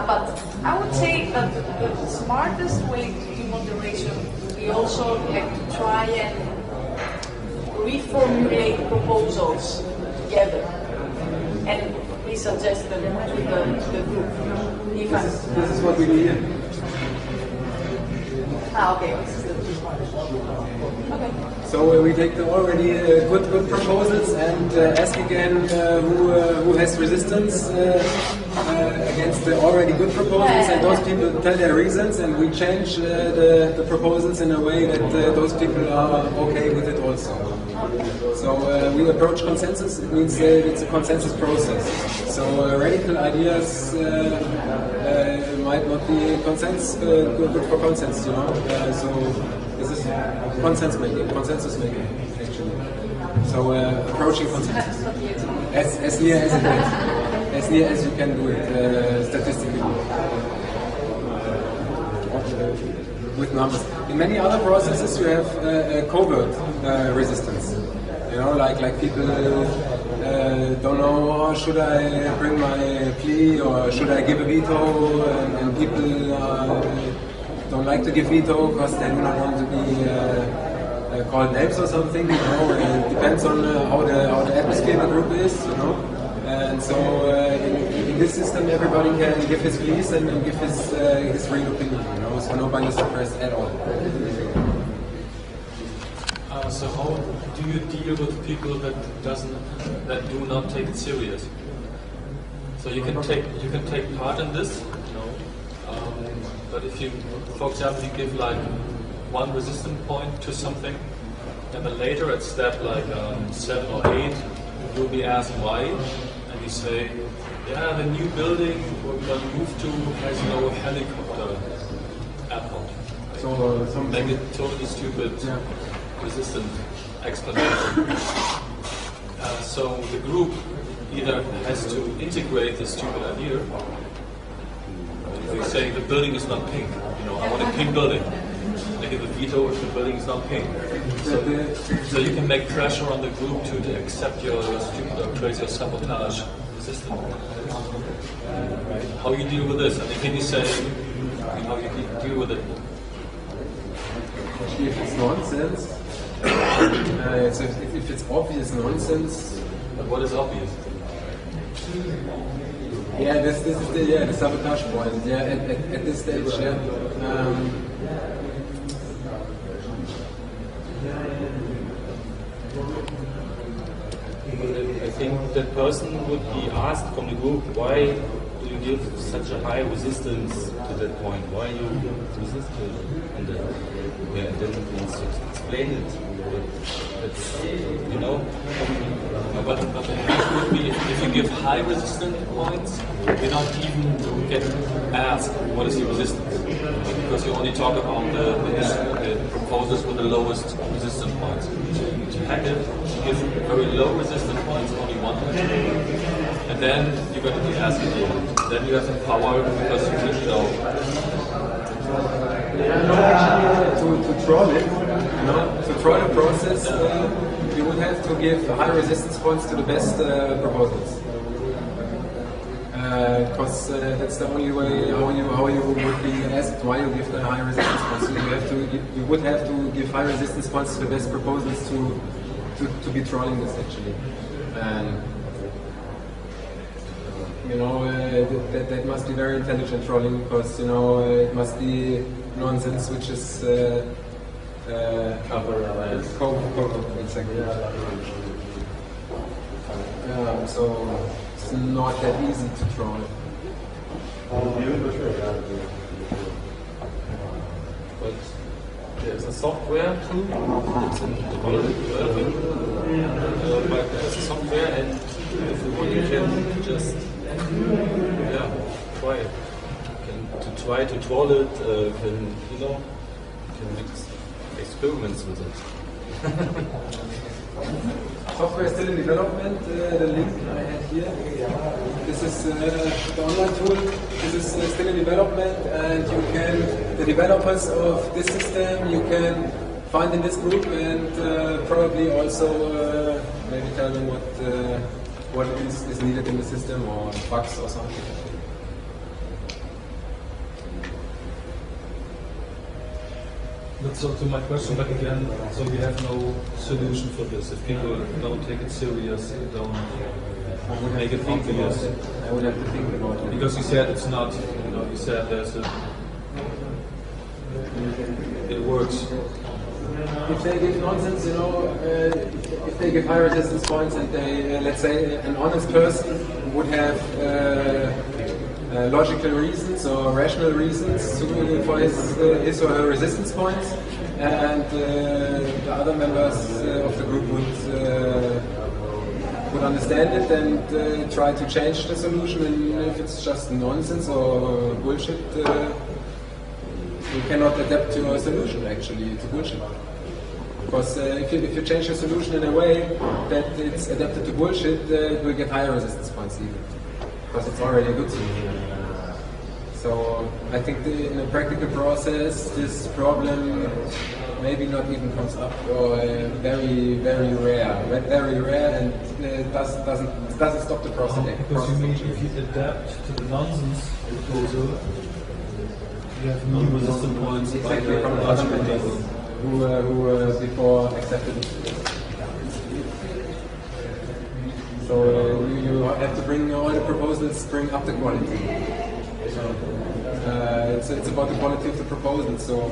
But I would say that the smartest way to do moderation would be also to try and reformulate proposals together. And be suggested to the group. This is what we do here. Okay. Okay. So we take the already good proposals and ask again who has resistance against the already good proposals, and those people tell their reasons, and we change the proposals in a way that those people are okay with it also. So we approach consensus. It means it's a consensus process. So radical ideas might not be good for consensus, you know. So this is consensus making, actually. So approaching consensus as near as it is, as near as you can do it statistically with numbers. In many other processes, you have covert resistance. You know, like people don't know, oh, should I bring my plea or should I give a veto, and people don't like to give veto because they do not want to be called names or something. You know, it depends on how the atmosphere in the group is. You know, and so in this system, everybody can give his pleas and give his real opinion. You know, so nobody is suppressed at all. So how do you deal with people that do not take it serious? So you can take part in this, you know, but if you, for example, you give like one resistance point to something, and then later at step like 7 or 8, you'll be asked why, and you say, yeah, the new building we're going to move to has no helicopter airport. So make it totally stupid. Yeah. Resistant explanation. So the group either has to integrate the stupid idea. If you say the building is not pink, you know, I want a pink building. They give a veto if the building is not pink. So you can make pressure on the group to accept your stupid or crazy or sabotage resistance. How you deal with this? I mean, can you say how you deal with it? If it's nonsense, if it's obvious nonsense. But what is obvious? Yeah, this is the sabotage point. Yeah, at this stage, yeah. I think that person would be asked from the group, why do you give such a high resistance to that point? Why you resist it? And then explain it. It's, you know, but the hack would be if you give high resistance points, you don't even get asked what is the resistance, because you only talk about the proposals with the lowest resistance points. To hack it, you give very low resistance points, only 1, and then you're going to be asked again. Then you have the power because you can show. To troll it, you know, to troll the process, you would have to give high resistance points to the best proposals, because that's the only way how you would be asked why you give the high resistance points. So you would have to give high resistance points to the best proposals to be trolling this actually. You know, that must be very intelligent trolling, because, you know, it must be nonsense which is exactly. So it's not that easy to troll. But there's a software too. It's in development. But there's a software, and if you want, you can just try it. To try to troll it, can make experiments with it. Software is still in development. The link I had here. This is the online tool. This is still in development, and you can, the developers of this system, you can find in this group, and probably also maybe tell them what is needed in the system, or bugs or something. So to my question back again, so we have no solution for this. If people don't take it serious, don't make it obvious. I would have to think about it. Because you said it's not, you said it works. If they give nonsense, if they give high resistance points and they, let's say, an honest person would have logical reasons or rational reasons for his or her resistance points, and the other members of the group would understand it and try to change the solution. And if it's just nonsense or bullshit, you cannot adapt your solution actually to bullshit. Because if you change your solution in a way that it's adapted to bullshit, it will get higher resistance points even. Because it's already a good solution. So I think in a practical process, this problem maybe not even comes up, or very, very rare, and it doesn't stop the process. Because you mean if you adapt to the nonsense proposal, you have new resistance points exactly from the other members who before accepted it. So you have to bring all the proposals, bring up the quality. It's about the quality of the proposal. So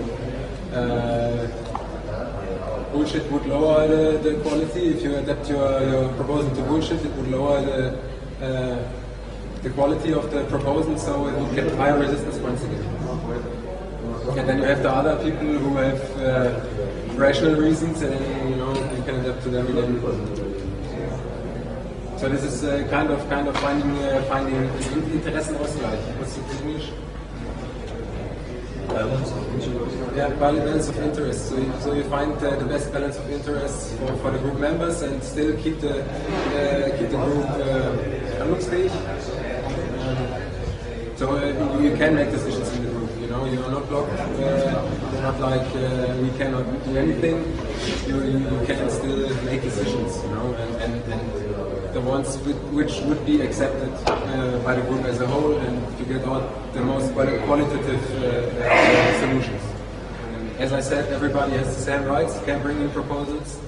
bullshit would lower the quality. If you adapt your proposal to bullshit, it would lower the quality of the proposal, so it would get higher resistance points again. And then you have the other people who have rational reasons, and you can adapt to them again. So this is kind of finding Interessenausgleich. What's the English? balance of interest. Yeah, balance of interest. So you find the best balance of interest for the group members and still keep the group handlungsfähig. So you can make decisions in the group. You are not blocked. You're not like we cannot do anything. You can still make decisions. And the ones which would be accepted by the group as a whole, and to get out the most qualitative solutions. As I said, everybody has the same rights, can bring in proposals,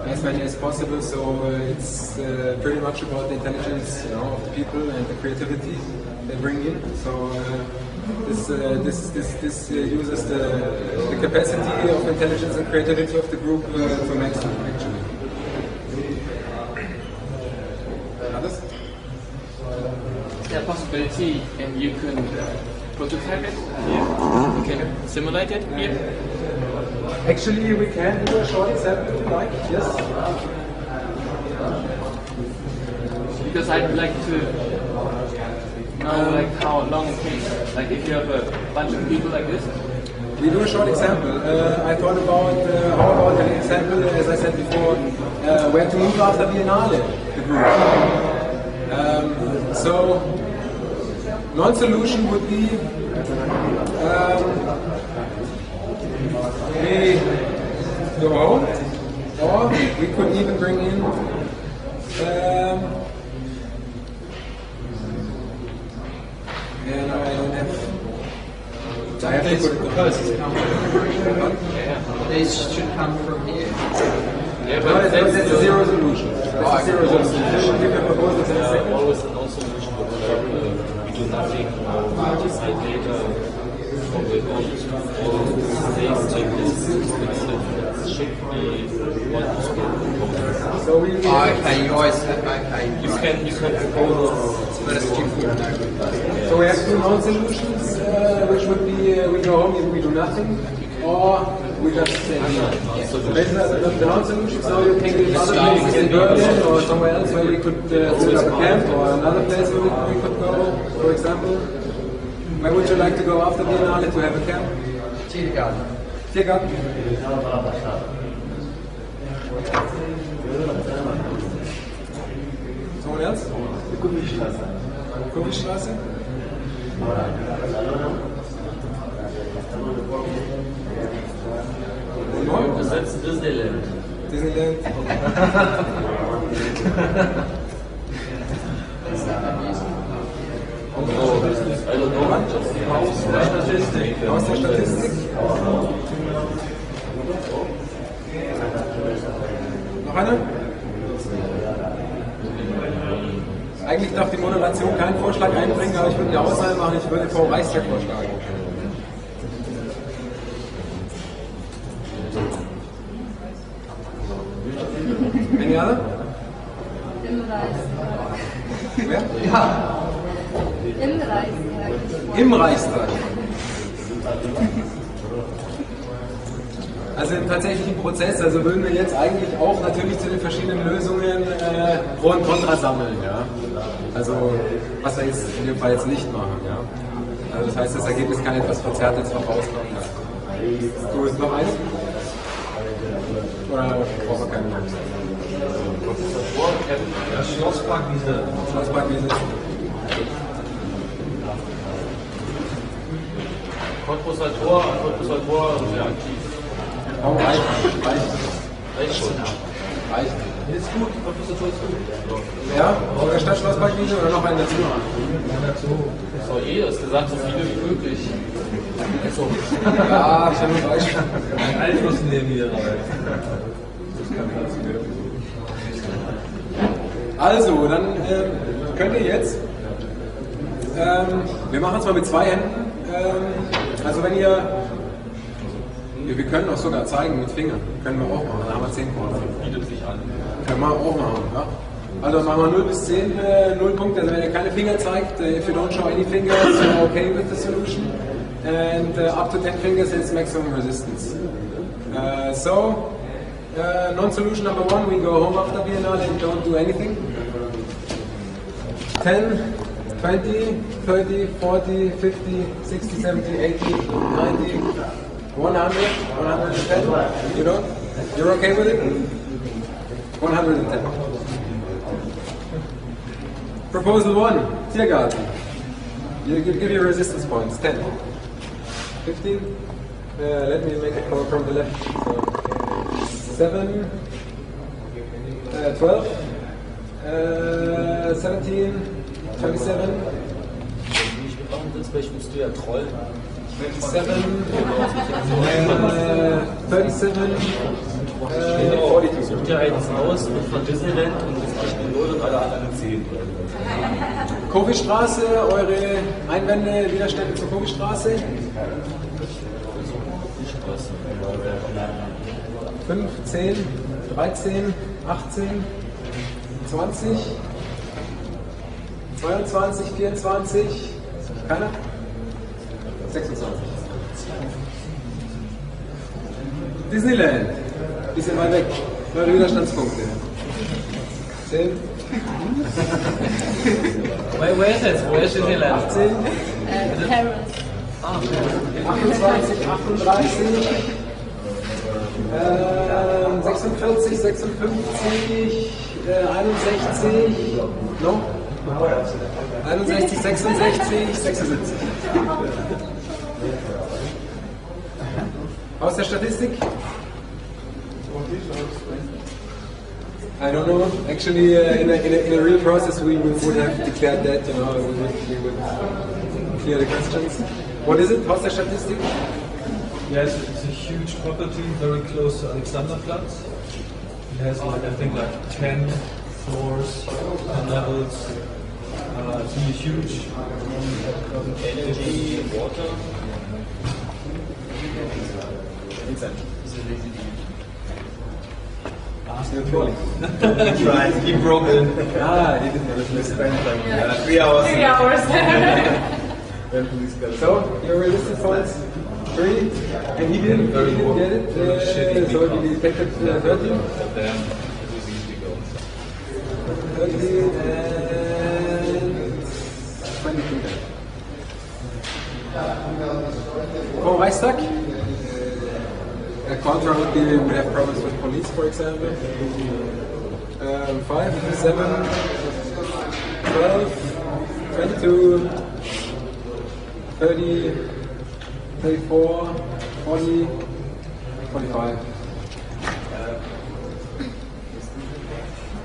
as many as possible, so it's pretty much about the intelligence of the people and the creativity they bring in. So this uses the capacity of intelligence and creativity of the group to make something actually. Others? Is there a possibility and you can prototype it here? You can simulate it here? Actually, we can do a short example if you like, yes. Because I'd like to know how long it takes. Like if you have a bunch of people like this. We do a short example. I thought about how about an example, as I said before, where to move after Biennale, the group. So, non-solution would be we go home, or we could even bring in and I don't have. I have to put it proposals come from these should come from here. Yeah, but that's a zero solution. That's a zero solution. Give a proposal to the second. Always a no-solution, but we do nothing, we decide data from the all states like this, should be one to split. So we Okay, you always have, okay. You can propose But it's different. So we have two non-solutions, which would be we go home, we do nothing, or we just stay here. So this is the non-solution. So you can give other places in Berlin or somewhere else where we could set up a camp, or another place where we could go, for example. Where would you like to go after Biennale to have a camp? Tiergarten. Tiergarten? Someone else? The Kuppenstraße. That's Disneyland. Disneyland. I don't know. Aus der Statistik. Noch eine? Eigentlich darf die Moderation keinen Vorschlag einbringen, aber ich würde eine Ausnahme machen, ich würde Frau Reichstag vorschlagen. Any other? Im Reichstag. Wer? Ja. Im Reichstag. Im Reichstag. Also im tatsächlichen Prozess, also würden wir jetzt eigentlich auch natürlich zu den verschiedenen Lösungen Pro und Contra sammeln, ja. Also was wir jetzt in dem Fall jetzt nicht machen, ja. Also das heißt, das Ergebnis kann etwas verzerrt jetzt noch rauskommen. Ja. Gut, noch eins? Oder brauchen wir keinen Angst? Schlossparkwiese. Schlossparkwiese. Cottbusser Tor, sehr aktiv. Oh, reicht. Reicht schon. Reicht. Ist gut, Cottbusser Tor ist gut. Ja? Oder Stadtschlossparkwiese oder noch einen dazu? So, ist gesagt, so viele wie möglich. So. Ja, ich habe ein Beispiel. Einfluss nehmen hier rein. Also, dann könnt ihr jetzt, wir machen es mal mit zwei Händen, also wenn ihr, wir können auch sogar zeigen mit Fingern, können wir auch machen, dann haben wir 10 Punkte. Bietet sich an. Können wir auch machen, ja. Also machen wir 0 bis 10, 0 Punkte, also wenn ihr keine Finger zeigt, if you don't show any fingers, you're okay with the solution, and up to 10 fingers is maximum resistance. Non-solution number 1, we go home after Biennale and don't do anything. 10, 20, 30, 40, 50, 60, 70, 80, 90, 100, 110. You don't? You're okay with it? 110. Proposal 1, Tiergarten. You give your resistance points. 10, 15. Let me make it from the left. So, 7, 12, 17, 27, Vielleicht musst du ja trollen. 27, 37, 42. Such dir eins aus und von Disneyland und das Beispiel 0 und alle anderen 10. Kovistraße, eure Einwände, Widerstände zur Kovistraße? 5, 10, 13, 18, 20, 22, 24, keiner? 26. Disneyland, bisschen weit weg, eure Widerstandspunkte. 10. Where is it? Where is Disneyland? 18, Paris. 28, 38, 46, 56, 61, no? 61, 66, 76. Aus der Statistik? I don't know. Actually, in a real process, we would have declared that, you know, we would clear the questions. What is it? Aus der Statistik? Yes, it's a huge property very close to Alexanderplatz. It has, like, I think, like 10 floors, 10 levels. It's really huge. Energy, water. Try to keep broken. Ah, he didn't understand. 3 hours. 3 hours. So, your realistic points? 3, and he didn't get it, so he detected 13. 30 and 22. Oh, Reichstag? A contra would be we have problems with police, for example. 5, 7, 12, 22, 30, 34, 40, 45.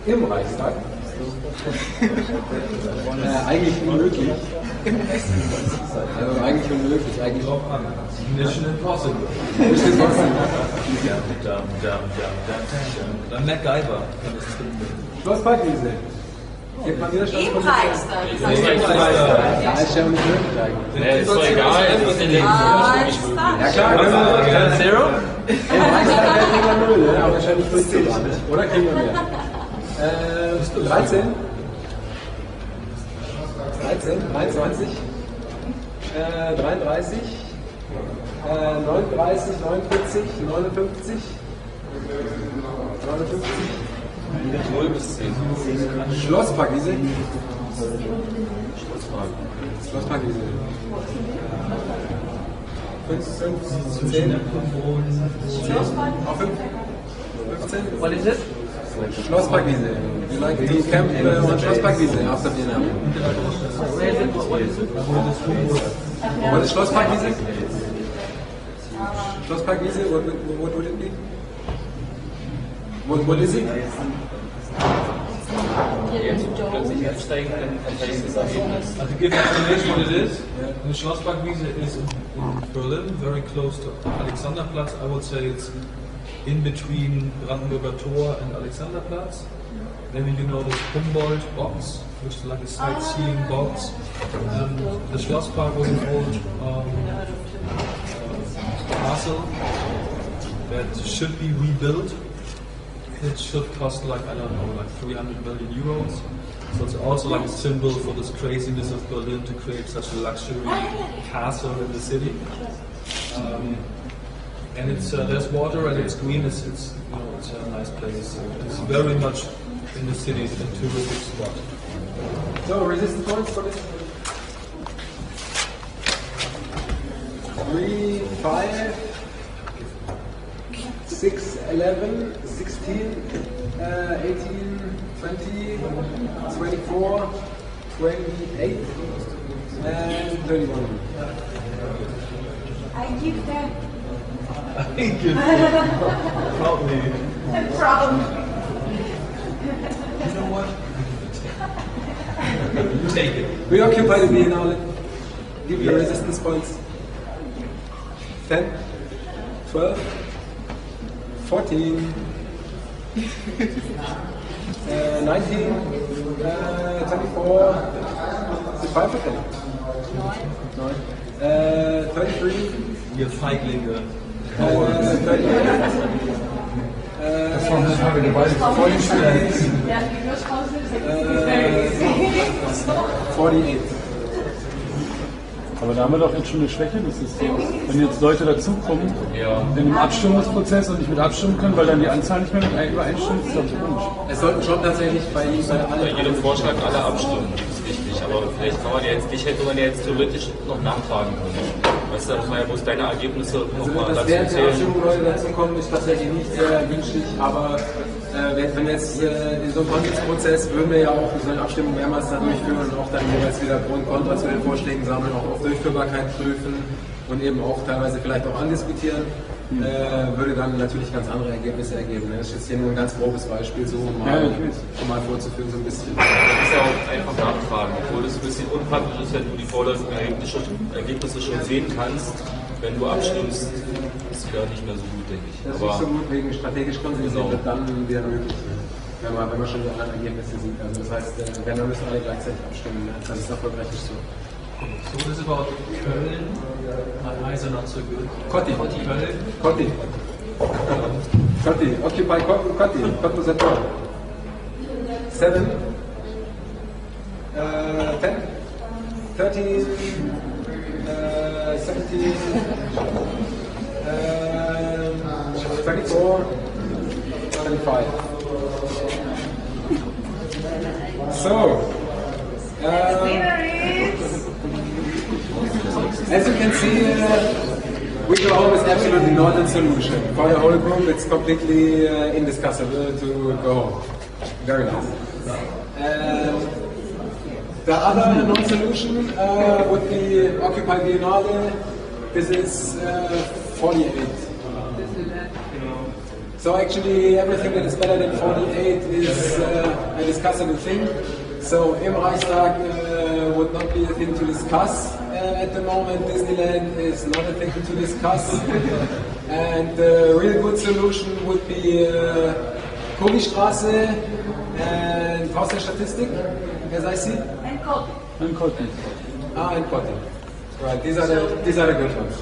Im Reichstag? Eigentlich unmöglich. Also eigentlich unmöglich, eigentlich auch an. Mission Impossible. Mission Impossible. Dann MacGyver. Schloss Parkwiese. Gibt man wieder Schloss Ebenreichster. Ja, ist ja nicht möglich eigentlich. Ja, ist doch egal, was der Leben ist. Ja klar, Zero? im Reichstag kriegen wir 0, ja, wahrscheinlich durchzählbar, nicht? Oder kriegen wir mehr? 13? 23, 33, 39, 49, 59, 0 bis 10. Schlossparkwiese. Schlossparkwiese. 15. Auf 15. What is it? Schlossparkwiese. You like to camp on Schlossparkwiese after Biennale? Where is it? What is it? What is Schlossparkwiese? Schlossparkwiese, what would it be? What is it? Jetzt plötzlich einsteigen, dann heißt es Ergebnis. To give an explanation what it is, the Schlossparkwiese is in Berlin, very close to Alexanderplatz. I would say it's in between Brandenburger Tor and Alexanderplatz. Then you know the Humboldt box, which is like a sightseeing box. The Schlosspark was an old castle that should be rebuilt. It should cost like, I don't know, like 300 million euros. So it's also like a symbol for this craziness of Berlin to create such a luxury castle in the city. And it's there's water and it's green. It's a nice place. It's very much in the city, a touristic spot. So resistance points for this? 3, 5, 6, 11, 16, 18, 20, 24, 28, and 31. I give them. Thank you. Probably. Problem. You know what? Take it. We occupy the Biennale. Give your resistance points. 10, 12, 14, 19, 24, 5 or 10? 9. 33. Ihr Feiglinge. 38. Das war nicht habe geweiht. 48. Aber da haben wir doch jetzt schon eine Schwäche. Das ist so, wenn jetzt Leute dazukommen, in einem Abstimmungsprozess und nicht mit abstimmen können, weil dann die Anzahl nicht mehr mit übereinstimmt, ist das komisch. Es sollten schon tatsächlich bei jedem Vorschlag alle abstimmen, das ist wichtig. Aber vielleicht kann man ja jetzt nicht, hätte man ja jetzt theoretisch noch nachfragen können. Weißt du, da muss man ja bloß deine Ergebnisse nochmal dass dazu während der zählen. Abstimmung Leute dazukommen, ist tatsächlich nicht sehr wünschlich, aber wenn jetzt in so einem Konsensprozess würden wir ja auch so eine Abstimmung mehrmals dann durchführen und auch dann jeweils wieder Pro und Contra zu den Vorschlägen sammeln, auch auf Durchführbarkeit prüfen und eben auch teilweise vielleicht auch andiskutieren, würde dann natürlich ganz andere Ergebnisse ergeben. Das ist jetzt hier nur ein ganz grobes Beispiel, so um mal vorzuführen, so ein bisschen. Das ist ja auch einfach nachfragen, obwohl es ein bisschen unpraktisch ist, wenn du die vorläufigen Ergebnisse schon sehen kannst. Wenn du abstimmst, ist es ja nicht mehr so gut, denke ich. Das ist nicht so gut, wegen strategisch konsensiert wird dann wieder möglich, wenn man schon die anderen Ergebnisse sieht. Also das heißt, wenn, dann müssen alle gleichzeitig abstimmen. Das ist erfolgreich nicht so. So what is about Köln? My eyes are not so good. Kotti. Köln. Kotti. Kotti. Occupy Kotti. Kotti Sektor. 7. 10. 13. 17. 24. 25. So. As you can see, we go home is absolutely not a solution. For the whole group, it's completely indiscussable to go home. Very nice. The other non-solution would be Occupy Biennale. This is 48. So actually everything that is better than 48 is a discussable thing. So im Reichstag would not be a thing to discuss at the moment. Disneyland is not a thing to discuss. And a real good solution would be Kogistraße and Haus der Statistik, as I see. And copy. And Kotti. Right, these are the good ones.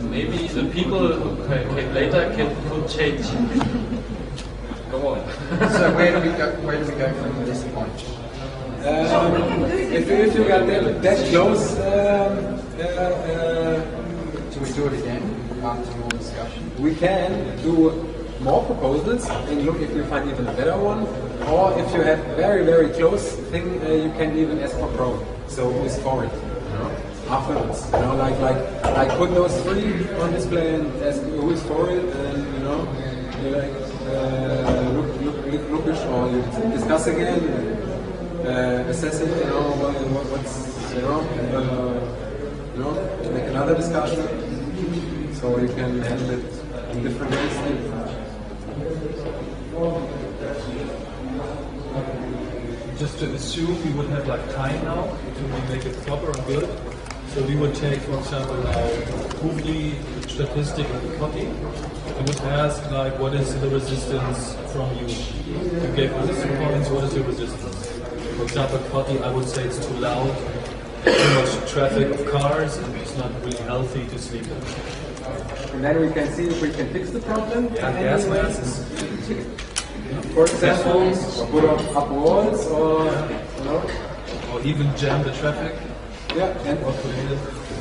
Maybe the people who came later could change. Go on. So where do we go from this point? If you got that close, Do we do it again after more discussion? we can do more proposals and look if you find even a better one, or if you have very close thing, you can even ask for pro. So who's for it? Afterwards, like put those three on display and ask who's for it, and you like look or you discuss again, assess it, what's make another discussion, so you can handle it in different ways. Just to assume we would have like time now to make it proper and good. So we would take, for example, Kugli, Statistik, and Kotti. We would ask, like, what is the resistance from you? You gave us 2 points, what is your resistance? For example, Kotti, I would say it's too loud, too much traffic of cars, and it's not really healthy to sleep in. And then we can see if we can fix the problem. And gas masks. For example, put up walls or Or even jam the traffic. yeah, and Or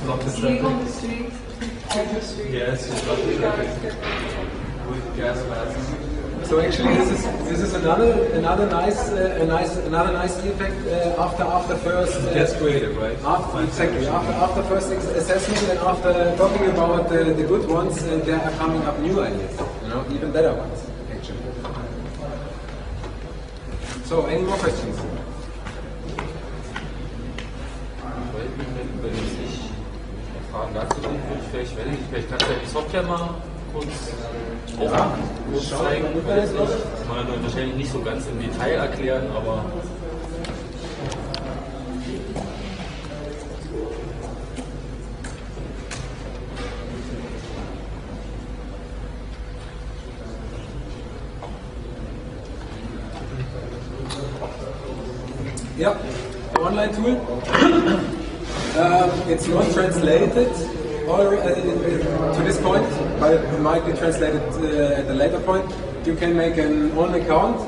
block the Sleep traffic. on the street. On the street. Yes, just block the traffic with gas masks. so actually this is another nice effect after first That's creative, right? after first assessment and after talking about the good ones, there are coming up new ideas, even better ones actually. So any more questions? Wenn es nicht Fragen dazu sind, würde ich vielleicht kannst du ja die Software mal kurz zeigen. Das kann man wahrscheinlich nicht so ganz im Detail erklären, aber Yeah, the online tool. It's not translated to this point, but it might be translated at a later point. You can make an own account,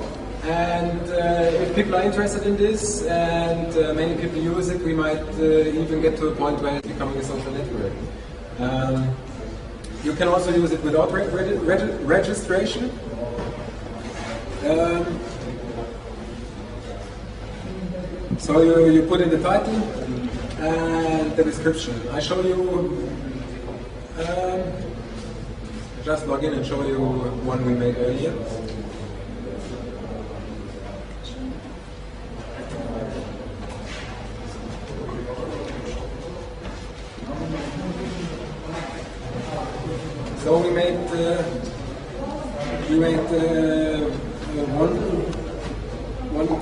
and if people are interested in this and many people use it, we might even get to a point where it's becoming a social network. You can also use it without registration. So you put in the title and the description. I show you, just log in and show you one we made earlier. So we made one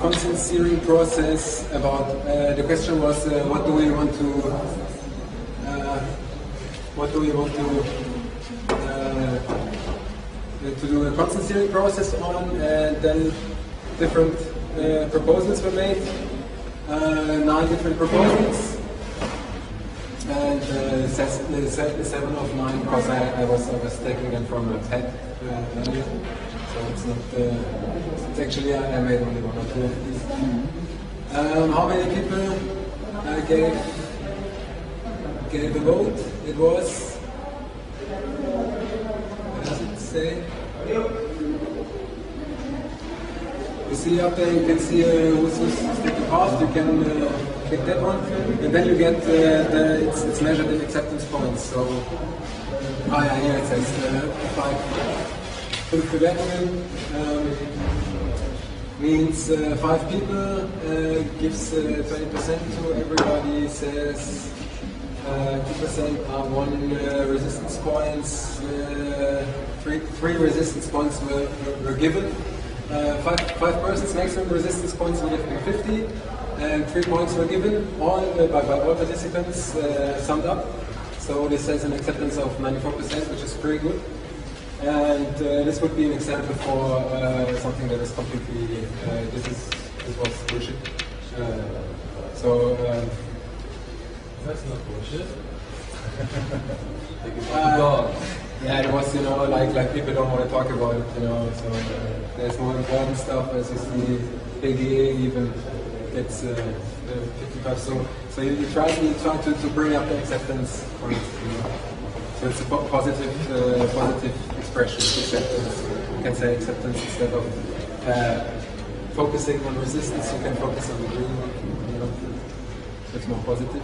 Konsensieren process about the question was what do we want to do a Konsensieren process on, and then different proposals were made, 9 different proposals, and 7 of mine because I was taking them from a TED earlier. So it's not. It's actually I made only 1 or 2 of these. How many people gave the vote? It was. What does it say? You see up there. You can see who's taking part. You can click that one, and then you get it's measured in acceptance points. So here it says 5 Bewertungen means 5 people gives 20% to everybody, says 2% are 1 resistance points, 3 resistance points were given. 5 persons maximum resistance points were given 50, and 3 points were given all by all participants summed up. So this has an acceptance of 94%, which is pretty good. And this would be an example for something that is completely this was bullshit. That's not bullshit. Yeah, it was, like people don't want to talk about it, so there's more important stuff, as you see, PGA even gets 55, so you try to bring up the acceptance point, so it's a positive expression, acceptance. You can say acceptance instead of focusing on resistance, you can focus on agreeing, so it's more positive.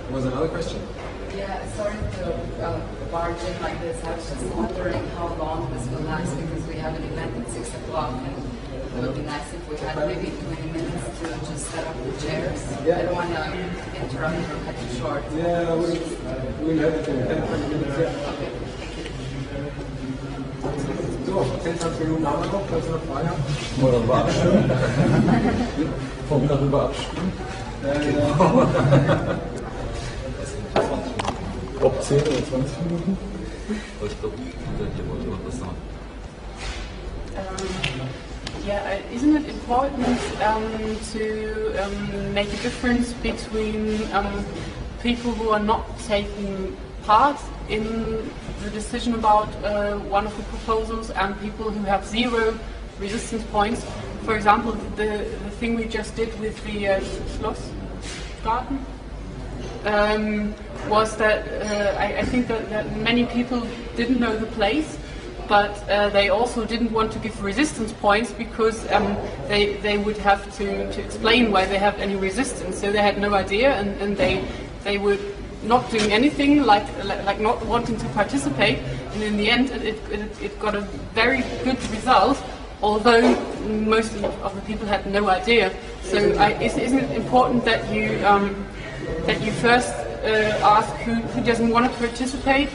There was another question? Yeah, sorry to barge in like this. I was just wondering how long this will last, because we have an event at 6 o'clock, and it would be nice if we had maybe 20 minutes to just set up the chairs. Yeah. I don't want to interrupt or cut you short. Yeah, we'll have it in 10-20 minutes, yeah. Okay, thank you. So, 10-20 Minuten haben wir noch, falls noch Fragen haben. Wollen wir abstimmen? Wollen wir darüber abstimmen? Ob 10 oder 20 Minuten? Yeah, isn't it important to make a difference between people who are not taking part in the decision about one of the proposals and people who have 0 resistance points? For example, the thing we just did with the Schlossgarten was that I think that many people didn't know the place, but they also didn't want to give resistance points because they would have to explain why they have any resistance. So they had no idea, and they were not doing anything, like not wanting to participate. And in the end, it got a very good result, although most of the people had no idea. So isn't it important that you first ask who doesn't want to participate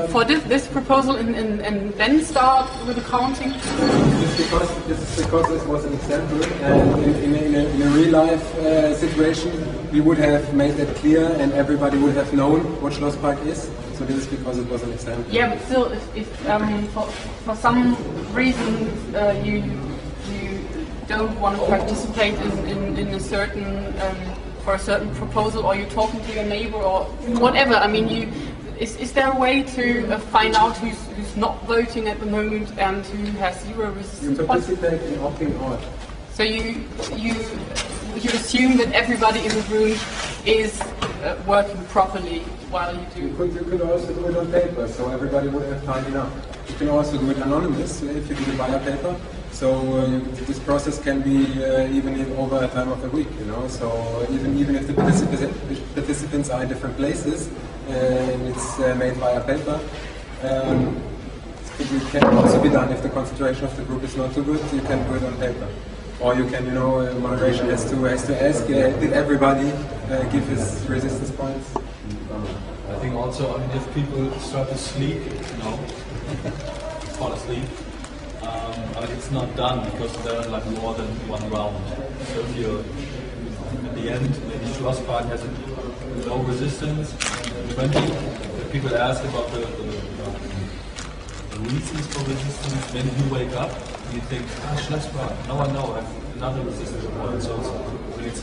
for this proposal and then start with the counting? This is because this was an example, and in a real life situation we would have made that clear and everybody would have known what Schlosspark is. So this is because it was an example. Yeah, but still, if for some reason you don't want to participate in a certain for a certain proposal, or you're talking to your neighbor or whatever, I mean, is there a way to find out who's not voting at the moment and who has 0 resistance? You participate in opting out. So you assume that everybody in the room is working properly while you do. You could also do it on paper, so everybody would have time enough. You can also do it anonymous if you do it via paper. So this process can be even over a time of a week, So even if the participants are in different places and it's made via paper, it can also be done if the concentration of the group is not too good. You can do it on paper, or you can, moderation has to ask, did everybody give his resistance points? I think also, if people start to sleep, fall asleep, it's not done because there are like more than one round. So if you're at the end, maybe Schlosspark has a low resistance, 20. If people ask about the reasons for resistance, then you wake up and you think, Schlosspark, now I know I have another resistance point. So it's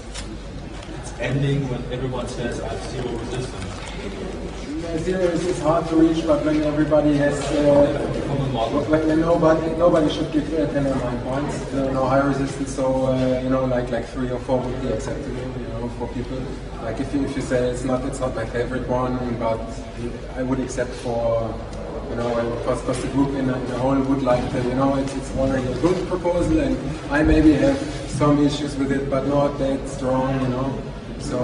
ending when everyone says I have 0 resistance. 0 is hard to reach, but when everybody has, when nobody should give 10 or 9 points, no high resistance, so like 3 or 4 would be acceptable, for people. Like if you say it's not my favorite one, but I would accept for, because the group in the whole would like to, it's already a good proposal, and I maybe have some issues with it, but not that strong, So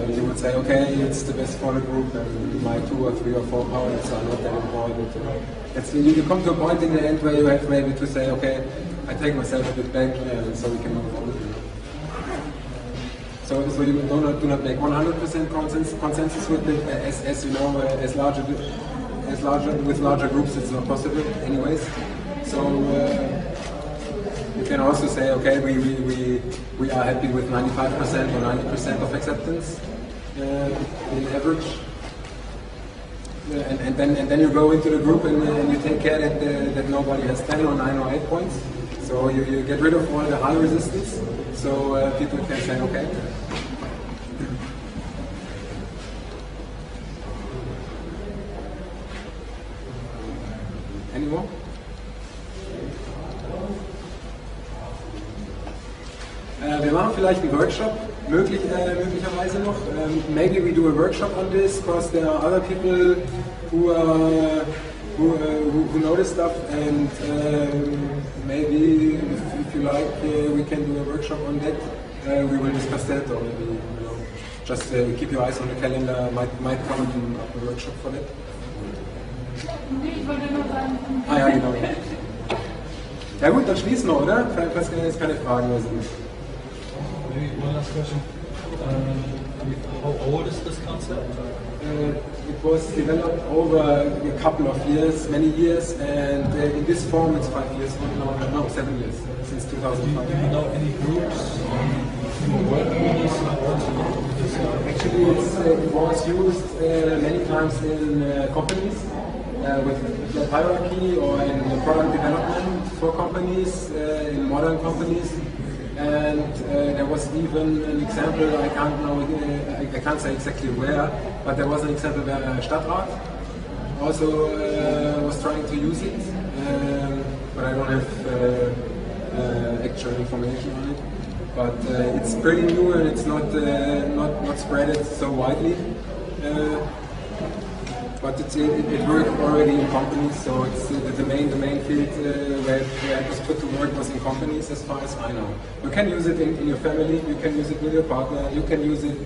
you would say, okay, it's the best for the group, and my 2 or 3 or 4 points are not that important. You come to a point in the end where you have maybe to say, okay, I take myself a bit back, so we can move on. So you do not make 100% consensus with it, as you know, with larger groups it's not possible anyways. So you can also say, okay, we are happy with 95% or 90% of acceptance in average. And then you go into the group and you take care that nobody has 10 or 9 or 8 points. So you get rid of all the high resistance, so people can say, okay. Any more? Wir machen vielleicht einen Workshop, möglicherweise noch. Maybe we do a workshop on this, because there are other people who know this stuff, and maybe if you like, we can do a workshop on that. We will discuss that, or maybe just keep your eyes on the calendar. Might come a workshop for that. Ich wollte nur sagen. Ah ja, genau. Ja gut, dann schließen wir, oder? Falls jetzt keine Fragen mehr sind. Maybe one last question. How old is this concept? It was developed over a couple of years, many years, and in this form it's 5 years, no, 7 years, since 2005. Do you know any groups who are working on this? Actually, it was used many times in companies with the hierarchy, or in product development for companies, in modern companies. And there was even an example, I can't say exactly where, but there was an example where Stadtrat also was trying to use it, but I don't have actual information on it. But it's pretty new, and it's not spread so widely. But it worked already in companies, so it's the main field where it was put to work was in companies, as far as I know. You can use it in your family, you can use it with your partner, you can use it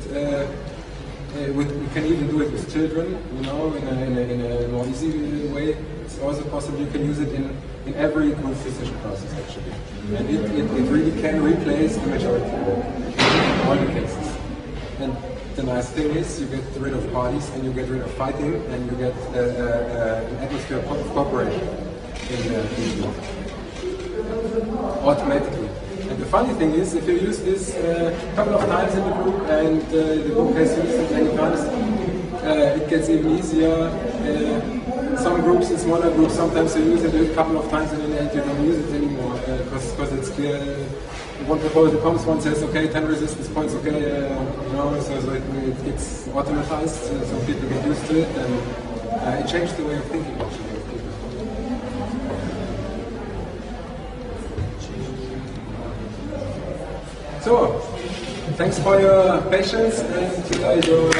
you can even do it with children, in a more easy way. It's also possible you can use it in every group decision process, actually. And it really can replace the majority in all the cases. And the nice thing is you get rid of parties, and you get rid of fighting, and you get an atmosphere of cooperation in the group. Automatically. And the funny thing is, if you use this a couple of times in the group, and the group has used it many times, it gets even easier. Some groups, in smaller groups, sometimes you use it a couple of times and then you don't use it anymore, because it's clear. One proposal comes, one says, okay, 10 resistance points, okay, so it's automatized, so people get used to it, and it changed the way of thinking, actually. So, thanks for your patience and your